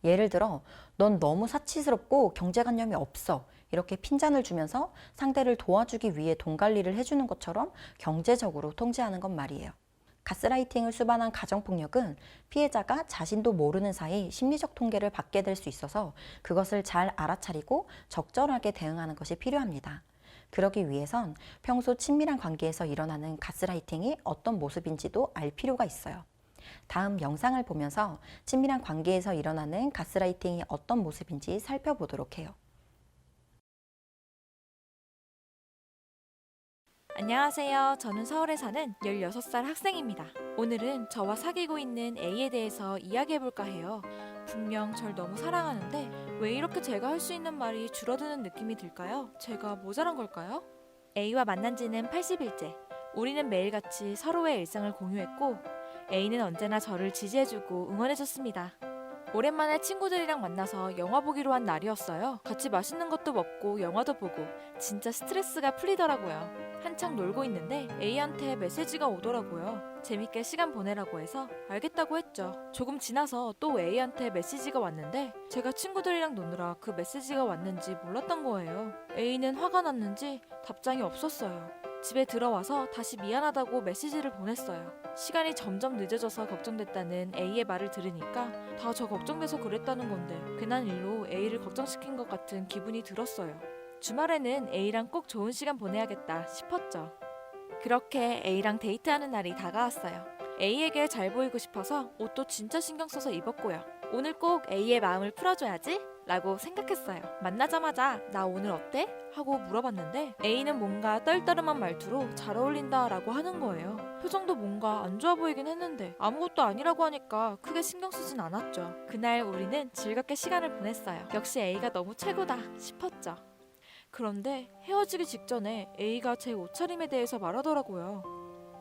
[SPEAKER 1] 예를 들어 넌 너무 사치스럽고 경제관념이 없어 이렇게 핀잔을 주면서 상대를 도와주기 위해 돈 관리를 해주는 것처럼 경제적으로 통제하는 것 말이에요. 가스라이팅을 수반한 가정폭력은 피해자가 자신도 모르는 사이 심리적 통계를 받게 될 수 있어서 그것을 잘 알아차리고 적절하게 대응하는 것이 필요합니다. 그러기 위해선 평소 친밀한 관계에서 일어나는 가스라이팅이 어떤 모습인지도 알 필요가 있어요. 다음 영상을 보면서 친밀한 관계에서 일어나는 가스라이팅이 어떤 모습인지 살펴보도록 해요.
[SPEAKER 3] 안녕하세요. 저는 서울에 사는 16살 학생입니다. 오늘은 저와 사귀고 있는 A에 대해서 이야기해볼까 해요. 분명 절 너무 사랑하는데 왜 이렇게 제가 할 수 있는 말이 줄어드는 느낌이 들까요? 제가 모자란 걸까요? A와 만난 지는 80일째. 우리는 매일같이 서로의 일상을 공유했고 A는 언제나 저를 지지해주고 응원해줬습니다. 오랜만에 친구들이랑 만나서 영화 보기로 한 날이었어요. 같이 맛있는 것도 먹고 영화도 보고 진짜 스트레스가 풀리더라고요. 한창 놀고 있는데 A한테 메시지가 오더라고요. 재밌게 시간 보내라고 해서 알겠다고 했죠. 조금 지나서 또 A한테 메시지가 왔는데 제가 친구들이랑 노느라 그 메시지가 왔는지 몰랐던 거예요. A는 화가 났는지 답장이 없었어요. 집에 들어와서 다시 미안하다고 메시지를 보냈어요. 시간이 점점 늦어져서 걱정됐다는 A의 말을 들으니까 다 저 걱정돼서 그랬다는 건데 괜한 일로 A를 걱정시킨 것 같은 기분이 들었어요. 주말에는 A랑 꼭 좋은 시간 보내야겠다 싶었죠. 그렇게 A랑 데이트하는 날이 다가왔어요. A에게 잘 보이고 싶어서 옷도 진짜 신경 써서 입었고요. 오늘 꼭 A의 마음을 풀어줘야지 라고 생각했어요. 만나자마자 나 오늘 어때? 하고 물어봤는데 A는 뭔가 떨떠름한 말투로 잘 어울린다 라고 하는 거예요. 표정도 뭔가 안 좋아 보이긴 했는데 아무것도 아니라고 하니까 크게 신경 쓰진 않았죠. 그날 우리는 즐겁게 시간을 보냈어요. 역시 A가 너무 최고다 싶었죠. 그런데 헤어지기 직전에 A가 제 옷차림에 대해서 말하더라고요.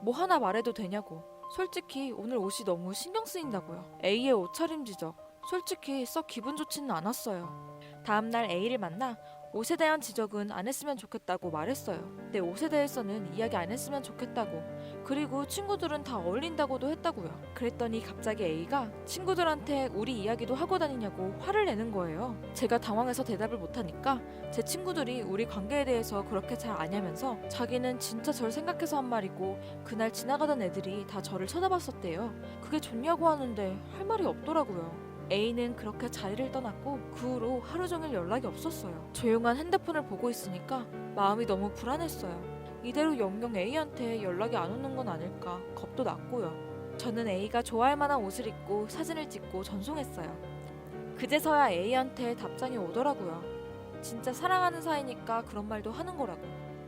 [SPEAKER 3] 뭐 하나 말해도 되냐고. 솔직히 오늘 옷이 너무 신경 쓰인다고요. A의 옷차림 지적. 솔직히 썩 기분 좋지는 않았어요. 다음날 A를 만나 옷에 대한 지적은 안 했으면 좋겠다고 말했어요. 내 옷에 대해서는 이야기 안 했으면 좋겠다고. 그리고 친구들은 다 어울린다고도 했다고요. 그랬더니 갑자기 A가 친구들한테 우리 이야기도 하고 다니냐고 화를 내는 거예요. 제가 당황해서 대답을 못하니까 제 친구들이 우리 관계에 대해서 그렇게 잘 아냐면서 자기는 진짜 절 생각해서 한 말이고 그날 지나가던 애들이 다 저를 쳐다봤었대요. 그게 좋냐고 하는데 할 말이 없더라고요. A는 그렇게 자리를 떠났고 그 후로 하루 종일 연락이 없었어요. 조용한 핸드폰을 보고 있으니까 마음이 너무 불안했어요. 이대로 영영 A한테 연락이 안 오는 건 아닐까 겁도 났고요. 저는 A가 좋아할 만한 옷을 입고 사진을 찍고 전송했어요. 그제서야 A한테 답장이 오더라고요. 진짜 사랑하는 사이니까 그런 말도 하는 거라고.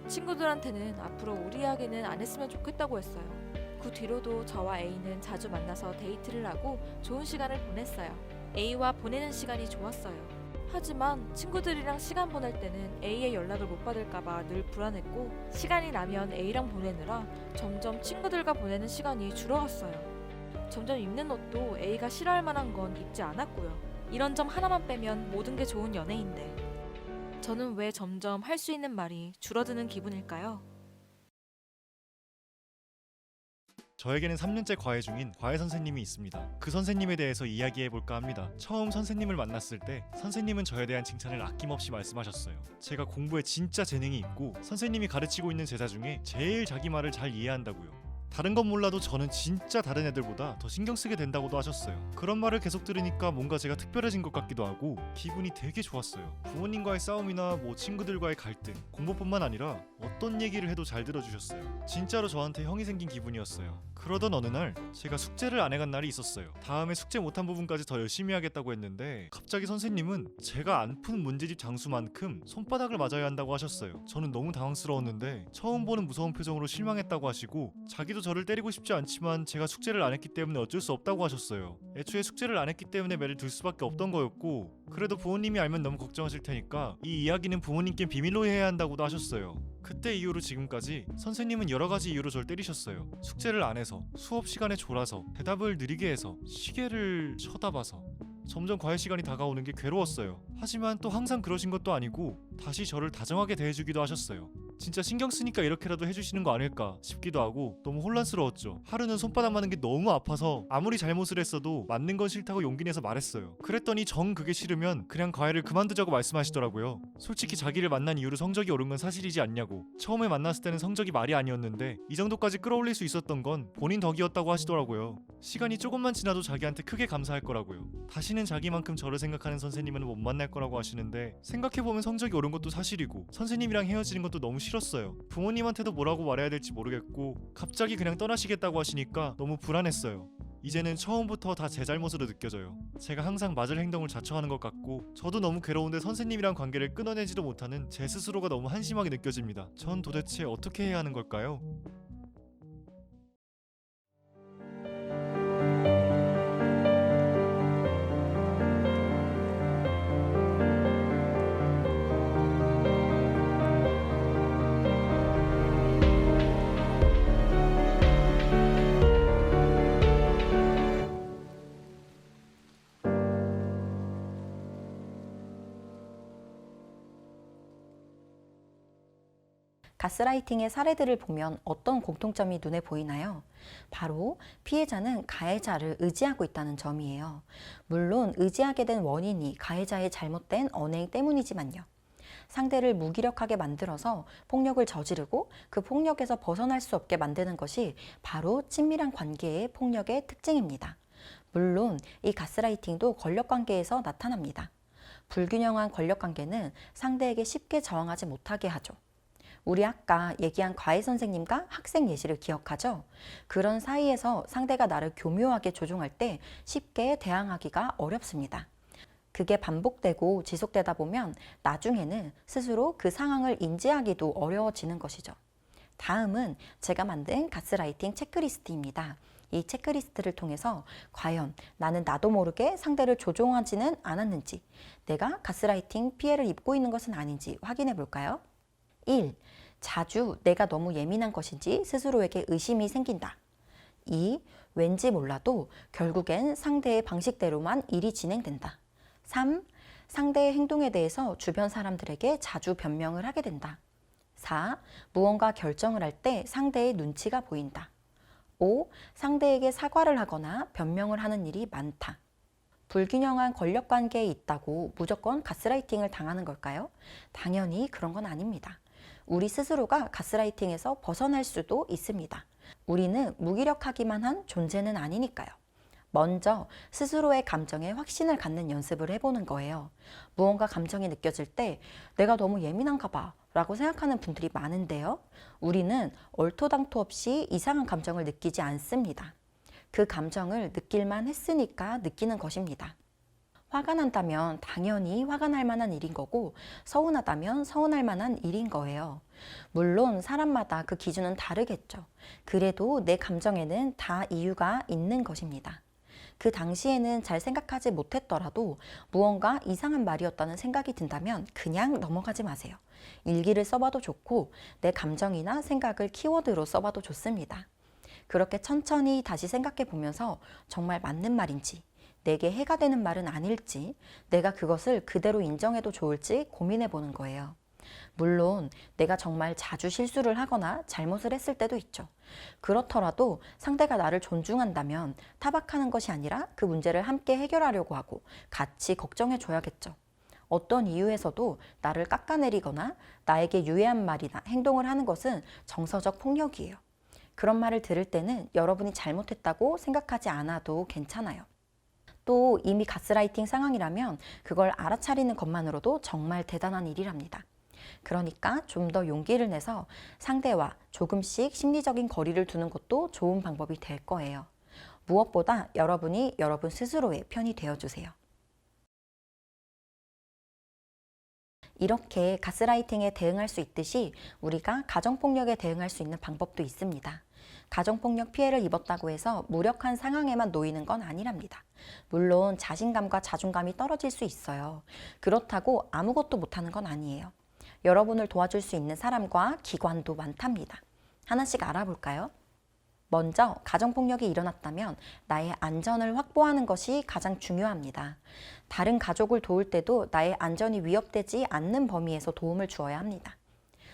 [SPEAKER 3] 친구들한테는 앞으로 우리 이야기는 안 했으면 좋겠다고 했어요. 그 뒤로도 저와 A는 자주 만나서 데이트를 하고 좋은 시간을 보냈어요. A와 보내는 시간이 좋았어요. 하지만 친구들이랑 시간 보낼 때는 A의 연락을 못 받을까봐 늘 불안했고 시간이 나면 A랑 보내느라 점점 친구들과 보내는 시간이 줄어갔어요. 점점 입는 옷도 A가 싫어할 만한 건 입지 않았고요. 이런 점 하나만 빼면 모든 게 좋은 연애인데 저는 왜 점점 할 수 있는 말이 줄어드는 기분일까요?
[SPEAKER 4] 저에게는 3년째 과외 중인 과외 선생님이 있습니다. 그 선생님에 대해서 이야기해볼까 합니다. 처음 선생님을 만났을 때 선생님은 저에 대한 칭찬을 아낌없이 말씀하셨어요. 제가 공부에 진짜 재능이 있고 선생님이 가르치고 있는 제자 중에 제일 자기 말을 잘 이해한다고요. 다른 건 몰라도 저는 진짜 다른 애들보다 더 신경 쓰게 된다고도 하셨어요. 그런 말을 계속 들으니까 뭔가 제가 특별해진 것 같기도 하고 기분이 되게 좋았어요. 부모님과의 싸움이나 친구들과의 갈등, 공부뿐만 아니라 어떤 얘기를 해도 잘 들어주셨어요. 진짜로 저한테 형이 생긴 기분이었어요. 그러던 어느 날 제가 숙제를 안 해간 날이 있었어요. 다음에 숙제 못한 부분까지 더 열심히 하겠다고 했는데 갑자기 선생님은 제가 안 푼 문제집 장수만큼 손바닥을 맞아야 한다고 하셨어요. 저는 너무 당황스러웠는데 처음 보는 무서운 표정으로 실망했다고 하시고 자기도 저를 때리고 싶지 않지만 제가 숙제를 안 했기 때문에 어쩔 수 없다고 하셨어요. 애초에 숙제를 안 했기 때문에 매를 둘 수밖에 없던 거였고 그래도 부모님이 알면 너무 걱정하실 테니까 이 이야기는 부모님께 비밀로 해야 한다고도 하셨어요. 그때 이후로 지금까지 선생님은 여러 가지 이유로 절 때리셨어요. 숙제를 안 해서, 수업 시간에 졸아서, 대답을 느리게 해서, 시계를 쳐다봐서. 점점 과외 시간이 다가오는 게 괴로웠어요. 하지만 또 항상 그러신 것도 아니고 다시 저를 다정하게 대해주기도 하셨어요. 진짜 신경 쓰니까 이렇게라도 해주시는 거 아닐까 싶기도 하고 너무 혼란스러웠죠. 하루는 손바닥 맞는 게 너무 아파서 아무리 잘못을 했어도 맞는 건 싫다고 용기 내서 말했어요. 그랬더니 정 그게 싫으면 그냥 과외를 그만두자고 말씀하시더라고요. 솔직히 자기를 만난 이후로 성적이 오른 건 사실이지 않냐고. 처음에 만났을 때는 성적이 말이 아니었는데 이 정도까지 끌어올릴 수 있었던 건 본인 덕이었다고 하시더라고요. 시간이 조금만 지나도 자기한테 크게 감사할 거라고요. 다시는 자기만큼 저를 생각하는 선생님은 못 만날 거라고 하시는데 생각해보면 성적이 오른 것도 사실이고 선생님이랑 헤어지는 것도 너무 싫었어요. 부모님한테도 뭐라고 말해야 될지 모르겠고 갑자기 그냥 떠나시겠다고 하시니까 너무 불안했어요. 이제는 처음부터 다 제 잘못으로 느껴져요. 제가 항상 맞을 행동을 자처하는 것 같고 저도 너무 괴로운데 선생님이랑 관계를 끊어내지도 못하는 제 스스로가 너무 한심하게 느껴집니다. 전 도대체 어떻게 해야 하는 걸까요?
[SPEAKER 1] 가스라이팅의 사례들을 보면 어떤 공통점이 눈에 보이나요? 바로 피해자는 가해자를 의지하고 있다는 점이에요. 물론 의지하게 된 원인이 가해자의 잘못된 언행 때문이지만요. 상대를 무기력하게 만들어서 폭력을 저지르고 그 폭력에서 벗어날 수 없게 만드는 것이 바로 친밀한 관계의 폭력의 특징입니다. 물론 이 가스라이팅도 권력관계에서 나타납니다. 불균형한 권력관계는 상대에게 쉽게 저항하지 못하게 하죠. 우리 아까 얘기한 과외 선생님과 학생 예시를 기억하죠? 그런 사이에서 상대가 나를 교묘하게 조종할 때 쉽게 대항하기가 어렵습니다. 그게 반복되고 지속되다 보면 나중에는 스스로 그 상황을 인지하기도 어려워지는 것이죠. 다음은 제가 만든 가스라이팅 체크리스트입니다. 이 체크리스트를 통해서 과연 나는 나도 모르게 상대를 조종하지는 않았는지, 내가 가스라이팅 피해를 입고 있는 것은 아닌지 확인해 볼까요? 1. 자주 내가 너무 예민한 것인지 스스로에게 의심이 생긴다. 2. 왠지 몰라도 결국엔 상대의 방식대로만 일이 진행된다. 3. 상대의 행동에 대해서 주변 사람들에게 자주 변명을 하게 된다. 4. 무언가 결정을 할 때 상대의 눈치가 보인다. 5. 상대에게 사과를 하거나 변명을 하는 일이 많다. 불균형한 권력관계에 있다고 무조건 가스라이팅을 당하는 걸까요? 당연히 그런 건 아닙니다. 우리 스스로가 가스라이팅에서 벗어날 수도 있습니다. 우리는 무기력하기만 한 존재는 아니니까요. 먼저 스스로의 감정에 확신을 갖는 연습을 해보는 거예요. 무언가 감정이 느껴질 때 내가 너무 예민한가 봐 라고 생각하는 분들이 많은데요. 우리는 얼토당토 없이 이상한 감정을 느끼지 않습니다. 그 감정을 느낄만 했으니까 느끼는 것입니다. 화가 난다면 당연히 화가 날 만한 일인 거고 서운하다면 서운할 만한 일인 거예요. 물론 사람마다 그 기준은 다르겠죠. 그래도 내 감정에는 다 이유가 있는 것입니다. 그 당시에는 잘 생각하지 못했더라도 무언가 이상한 말이었다는 생각이 든다면 그냥 넘어가지 마세요. 일기를 써봐도 좋고 내 감정이나 생각을 키워드로 써봐도 좋습니다. 그렇게 천천히 다시 생각해 보면서 정말 맞는 말인지, 내게 해가 되는 말은 아닐지, 내가 그것을 그대로 인정해도 좋을지 고민해 보는 거예요. 물론 내가 정말 자주 실수를 하거나 잘못을 했을 때도 있죠. 그렇더라도 상대가 나를 존중한다면 타박하는 것이 아니라 그 문제를 함께 해결하려고 하고 같이 걱정해 줘야겠죠. 어떤 이유에서도 나를 깎아내리거나 나에게 유해한 말이나 행동을 하는 것은 정서적 폭력이에요. 그런 말을 들을 때는 여러분이 잘못했다고 생각하지 않아도 괜찮아요. 또 이미 가스라이팅 상황이라면 그걸 알아차리는 것만으로도 정말 대단한 일이랍니다. 그러니까 좀 더 용기를 내서 상대와 조금씩 심리적인 거리를 두는 것도 좋은 방법이 될 거예요. 무엇보다 여러분이 여러분 스스로의 편이 되어주세요. 이렇게 가스라이팅에 대응할 수 있듯이 우리가 가정폭력에 대응할 수 있는 방법도 있습니다. 가정폭력 피해를 입었다고 해서 무력한 상황에만 놓이는 건 아니랍니다. 물론 자신감과 자존감이 떨어질 수 있어요. 그렇다고 아무것도 못하는 건 아니에요. 여러분을 도와줄 수 있는 사람과 기관도 많답니다. 하나씩 알아볼까요? 먼저 가정폭력이 일어났다면 나의 안전을 확보하는 것이 가장 중요합니다. 다른 가족을 도울 때도 나의 안전이 위협되지 않는 범위에서 도움을 주어야 합니다.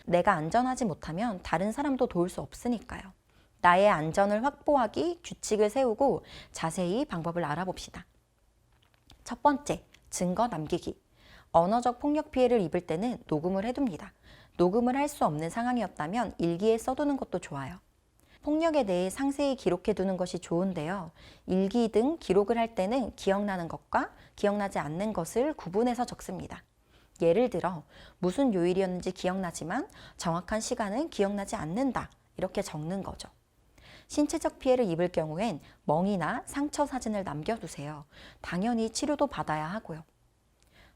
[SPEAKER 1] 내가 안전하지 못하면 다른 사람도 도울 수 없으니까요. 나의 안전을 확보하기 규칙을 세우고 자세히 방법을 알아봅시다. 첫 번째, 증거 남기기. 언어적 폭력 피해를 입을 때는 녹음을 해둡니다. 녹음을 할 수 없는 상황이었다면 일기에 써두는 것도 좋아요. 폭력에 대해 상세히 기록해두는 것이 좋은데요. 일기 등 기록을 할 때는 기억나는 것과 기억나지 않는 것을 구분해서 적습니다. 예를 들어 무슨 요일이었는지 기억나지만 정확한 시간은 기억나지 않는다. 이렇게 적는 거죠. 신체적 피해를 입을 경우엔 멍이나 상처 사진을 남겨두세요. 당연히 치료도 받아야 하고요.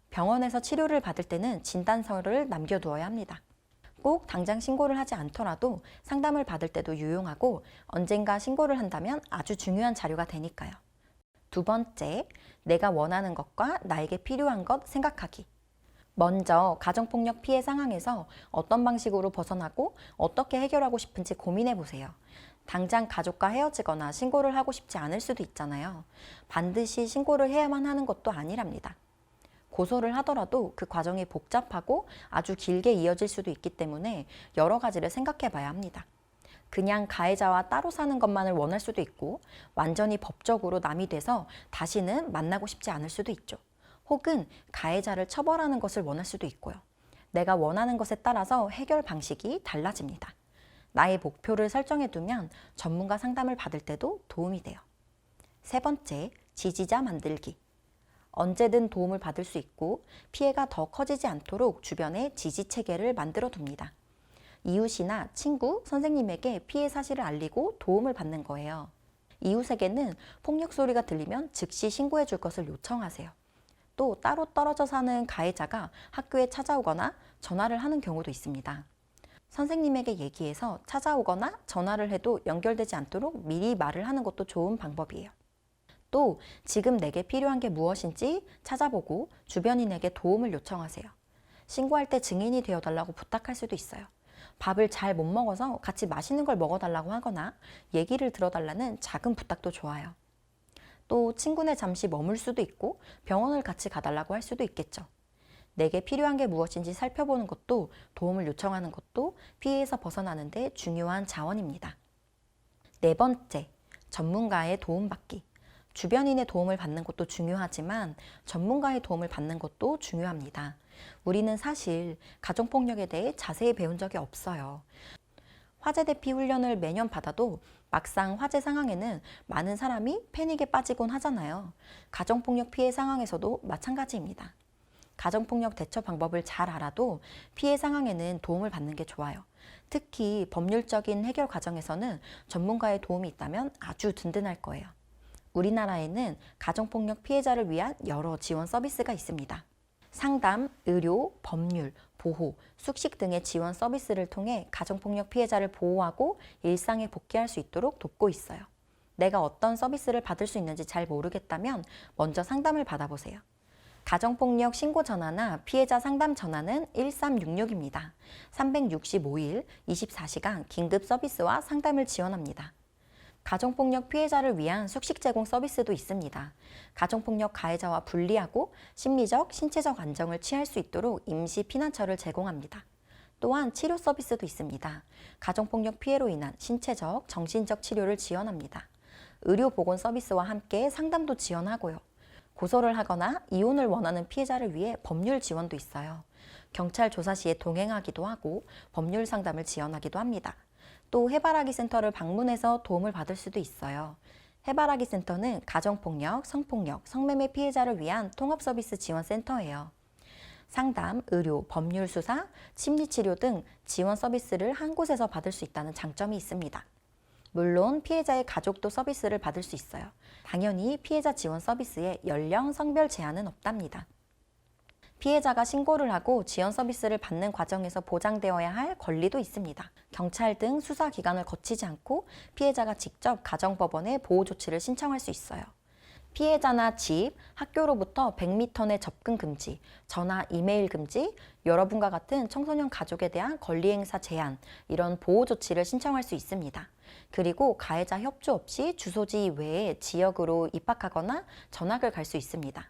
[SPEAKER 1] 병원에서 치료를 받을 때는 진단서를 남겨두어야 합니다. 꼭 당장 신고를 하지 않더라도 상담을 받을 때도 유용하고 언젠가 신고를 한다면 아주 중요한 자료가 되니까요. 두 번째, 내가 원하는 것과 나에게 필요한 것 생각하기. 먼저 가정폭력 피해 상황에서 어떤 방식으로 벗어나고 어떻게 해결하고 싶은지 고민해 보세요. 당장 가족과 헤어지거나 신고를 하고 싶지 않을 수도 있잖아요. 반드시 신고를 해야만 하는 것도 아니랍니다. 고소를 하더라도 그 과정이 복잡하고 아주 길게 이어질 수도 있기 때문에 여러 가지를 생각해 봐야 합니다. 그냥 가해자와 따로 사는 것만을 원할 수도 있고 완전히 법적으로 남이 돼서 다시는 만나고 싶지 않을 수도 있죠. 혹은 가해자를 처벌하는 것을 원할 수도 있고요. 내가 원하는 것에 따라서 해결 방식이 달라집니다. 나의 목표를 설정해 두면 전문가 상담을 받을 때도 도움이 돼요. 세 번째, 지지자 만들기. 언제든 도움을 받을 수 있고 피해가 더 커지지 않도록 주변에 지지 체계를 만들어 둡니다. 이웃이나 친구, 선생님에게 피해 사실을 알리고 도움을 받는 거예요. 이웃에게는 폭력 소리가 들리면 즉시 신고해 줄 것을 요청하세요. 또 따로 떨어져 사는 가해자가 학교에 찾아오거나 전화를 하는 경우도 있습니다. 선생님에게 얘기해서 찾아오거나 전화를 해도 연결되지 않도록 미리 말을 하는 것도 좋은 방법이에요. 또 지금 내게 필요한 게 무엇인지 찾아보고 주변인에게 도움을 요청하세요. 신고할 때 증인이 되어달라고 부탁할 수도 있어요. 밥을 잘 못 먹어서 같이 맛있는 걸 먹어달라고 하거나 얘기를 들어달라는 작은 부탁도 좋아요. 또 친구네 잠시 머물 수도 있고 병원을 같이 가달라고 할 수도 있겠죠. 내게 필요한 게 무엇인지 살펴보는 것도 도움을 요청하는 것도 피해에서 벗어나는 데 중요한 자원입니다. 네 번째, 전문가의 도움받기. 주변인의 도움을 받는 것도 중요하지만 전문가의 도움을 받는 것도 중요합니다. 우리는 사실 가정폭력에 대해 자세히 배운 적이 없어요. 화재 대피 훈련을 매년 받아도 막상 화재 상황에는 많은 사람이 패닉에 빠지곤 하잖아요. 가정폭력 피해 상황에서도 마찬가지입니다. 가정폭력 대처 방법을 잘 알아도 피해 상황에는 도움을 받는 게 좋아요. 특히 법률적인 해결 과정에서는 전문가의 도움이 있다면 아주 든든할 거예요. 우리나라에는 가정폭력 피해자를 위한 여러 지원 서비스가 있습니다. 상담, 의료, 법률, 보호, 숙식 등의 지원 서비스를 통해 가정폭력 피해자를 보호하고 일상에 복귀할 수 있도록 돕고 있어요. 내가 어떤 서비스를 받을 수 있는지 잘 모르겠다면 먼저 상담을 받아보세요. 가정폭력 신고 전화나 피해자 상담 전화는 1366입니다. 365일 24시간 긴급 서비스와 상담을 지원합니다. 가정폭력 피해자를 위한 숙식 제공 서비스도 있습니다. 가정폭력 가해자와 분리하고 심리적, 신체적 안정을 취할 수 있도록 임시 피난처를 제공합니다. 또한 치료 서비스도 있습니다. 가정폭력 피해로 인한 신체적, 정신적 치료를 지원합니다. 의료보건 서비스와 함께 상담도 지원하고요. 고소를 하거나 이혼을 원하는 피해자를 위해 법률 지원도 있어요. 경찰 조사 시에 동행하기도 하고 법률 상담을 지원하기도 합니다. 또 해바라기 센터를 방문해서 도움을 받을 수도 있어요. 해바라기 센터는 가정폭력, 성폭력, 성매매 피해자를 위한 통합서비스 지원센터예요. 상담, 의료, 법률 수사, 심리치료 등 지원 서비스를 한 곳에서 받을 수 있다는 장점이 있습니다. 물론 피해자의 가족도 서비스를 받을 수 있어요. 당연히 피해자 지원 서비스에 연령, 성별 제한은 없답니다. 피해자가 신고를 하고 지원 서비스를 받는 과정에서 보장되어야 할 권리도 있습니다. 경찰 등 수사기관을 거치지 않고 피해자가 직접 가정법원에 보호조치를 신청할 수 있어요. 피해자나 집, 학교로부터 100m 내 접근 금지, 전화, 이메일 금지, 여러분과 같은 청소년 가족에 대한 권리행사 제한, 이런 보호조치를 신청할 수 있습니다. 그리고 가해자 협조 없이 주소지 외에 지역으로 입학하거나 전학을 갈 수 있습니다.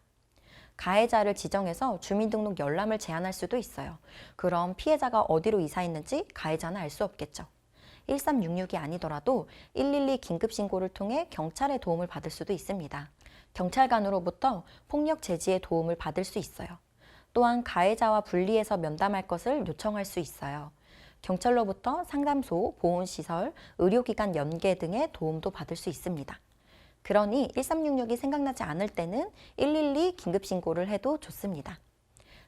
[SPEAKER 1] 가해자를 지정해서 주민등록 열람을 제한할 수도 있어요. 그럼 피해자가 어디로 이사했는지 가해자는 알 수 없겠죠. 1366이 아니더라도 112 긴급신고를 통해 경찰의 도움을 받을 수도 있습니다. 경찰관으로부터 폭력 제지의 도움을 받을 수 있어요. 또한 가해자와 분리해서 면담할 것을 요청할 수 있어요. 경찰로부터 상담소, 보훈시설, 의료기관 연계 등의 도움도 받을 수 있습니다. 그러니 1366이 생각나지 않을 때는 112 긴급신고를 해도 좋습니다.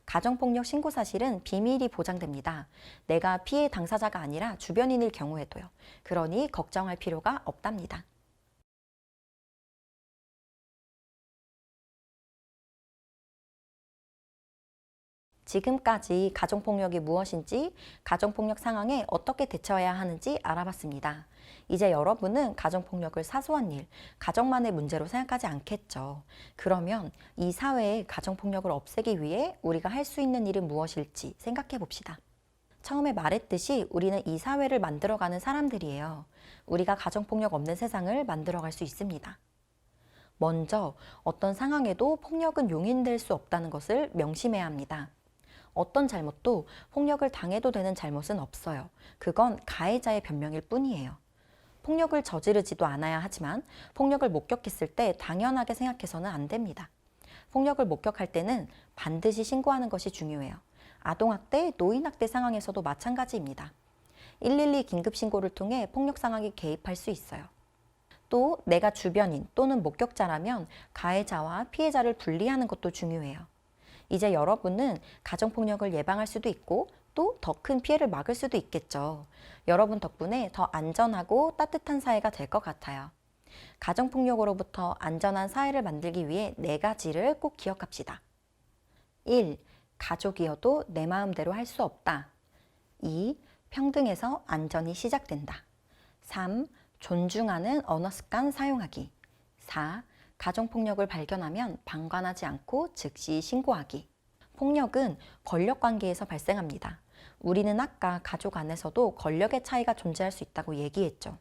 [SPEAKER 1] 가정폭력 신고 사실은 비밀이 보장됩니다. 내가 피해 당사자가 아니라 주변인일 경우에도요. 그러니 걱정할 필요가 없답니다. 지금까지 가정폭력이 무엇인지, 가정폭력 상황에 어떻게 대처해야 하는지 알아봤습니다. 이제 여러분은 가정폭력을 사소한 일, 가정만의 문제로 생각하지 않겠죠. 그러면 이 사회의 가정폭력을 없애기 위해 우리가 할 수 있는 일은 무엇일지 생각해 봅시다. 처음에 말했듯이 우리는 이 사회를 만들어가는 사람들이에요. 우리가 가정폭력 없는 세상을 만들어갈 수 있습니다. 먼저 어떤 상황에도 폭력은 용인될 수 없다는 것을 명심해야 합니다. 어떤 잘못도 폭력을 당해도 되는 잘못은 없어요. 그건 가해자의 변명일 뿐이에요. 폭력을 저지르지도 않아야 하지만 폭력을 목격했을 때 당연하게 생각해서는 안 됩니다. 폭력을 목격할 때는 반드시 신고하는 것이 중요해요. 아동학대, 노인학대 상황에서도 마찬가지입니다. 112 긴급신고를 통해 폭력 상황에 개입할 수 있어요. 또 내가 주변인 또는 목격자라면 가해자와 피해자를 분리하는 것도 중요해요. 이제 여러분은 가정폭력을 예방할 수도 있고 또 더 큰 피해를 막을 수도 있겠죠. 여러분 덕분에 더 안전하고 따뜻한 사회가 될 것 같아요. 가정폭력으로부터 안전한 사회를 만들기 위해 4가지를 꼭 기억합시다. 1. 가족이어도 내 마음대로 할 수 없다. 2. 평등에서 안전이 시작된다. 3. 존중하는 언어 습관 사용하기. 4. 가정폭력을 발견하면 방관하지 않고 즉시 신고하기. 폭력은 권력관계에서 발생합니다. 우리는 아까 가족 안에서도 권력의 차이가 존재할 수 있다고 얘기했죠.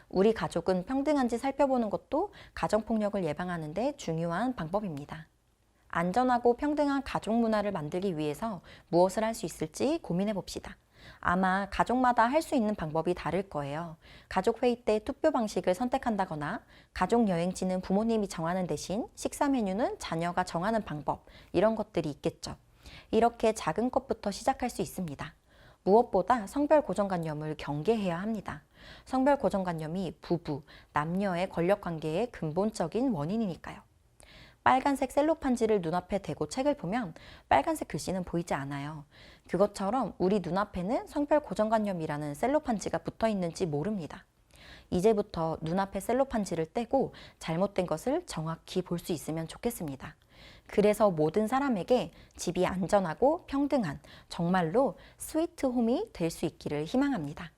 [SPEAKER 1] 우리 가족은 평등한지 살펴보는 것도 가정폭력을 예방하는 데 중요한 방법입니다. 안전하고 평등한 가족 문화를 만들기 위해서 무엇을 할 수 있을지 고민해 봅시다. 아마 가족마다 할 수 있는 방법이 다를 거예요. 가족회의 때 투표 방식을 선택한다거나 가족여행지는 부모님이 정하는 대신 식사 메뉴는 자녀가 정하는 방법, 이런 것들이 있겠죠. 이렇게 작은 것부터 시작할 수 있습니다. 무엇보다 성별 고정관념을 경계해야 합니다. 성별 고정관념이 부부, 남녀의 권력관계의 근본적인 원인이니까요. 빨간색 셀로판지를 눈앞에 대고 책을 보면 빨간색 글씨는 보이지 않아요. 그것처럼 우리 눈앞에는 성별 고정관념이라는 셀로판지가 붙어 있는지 모릅니다. 이제부터 눈앞에 셀로판지를 떼고 잘못된 것을 정확히 볼 수 있으면 좋겠습니다. 그래서 모든 사람에게 집이 안전하고 평등한 정말로 스위트 홈이 될 수 있기를 희망합니다.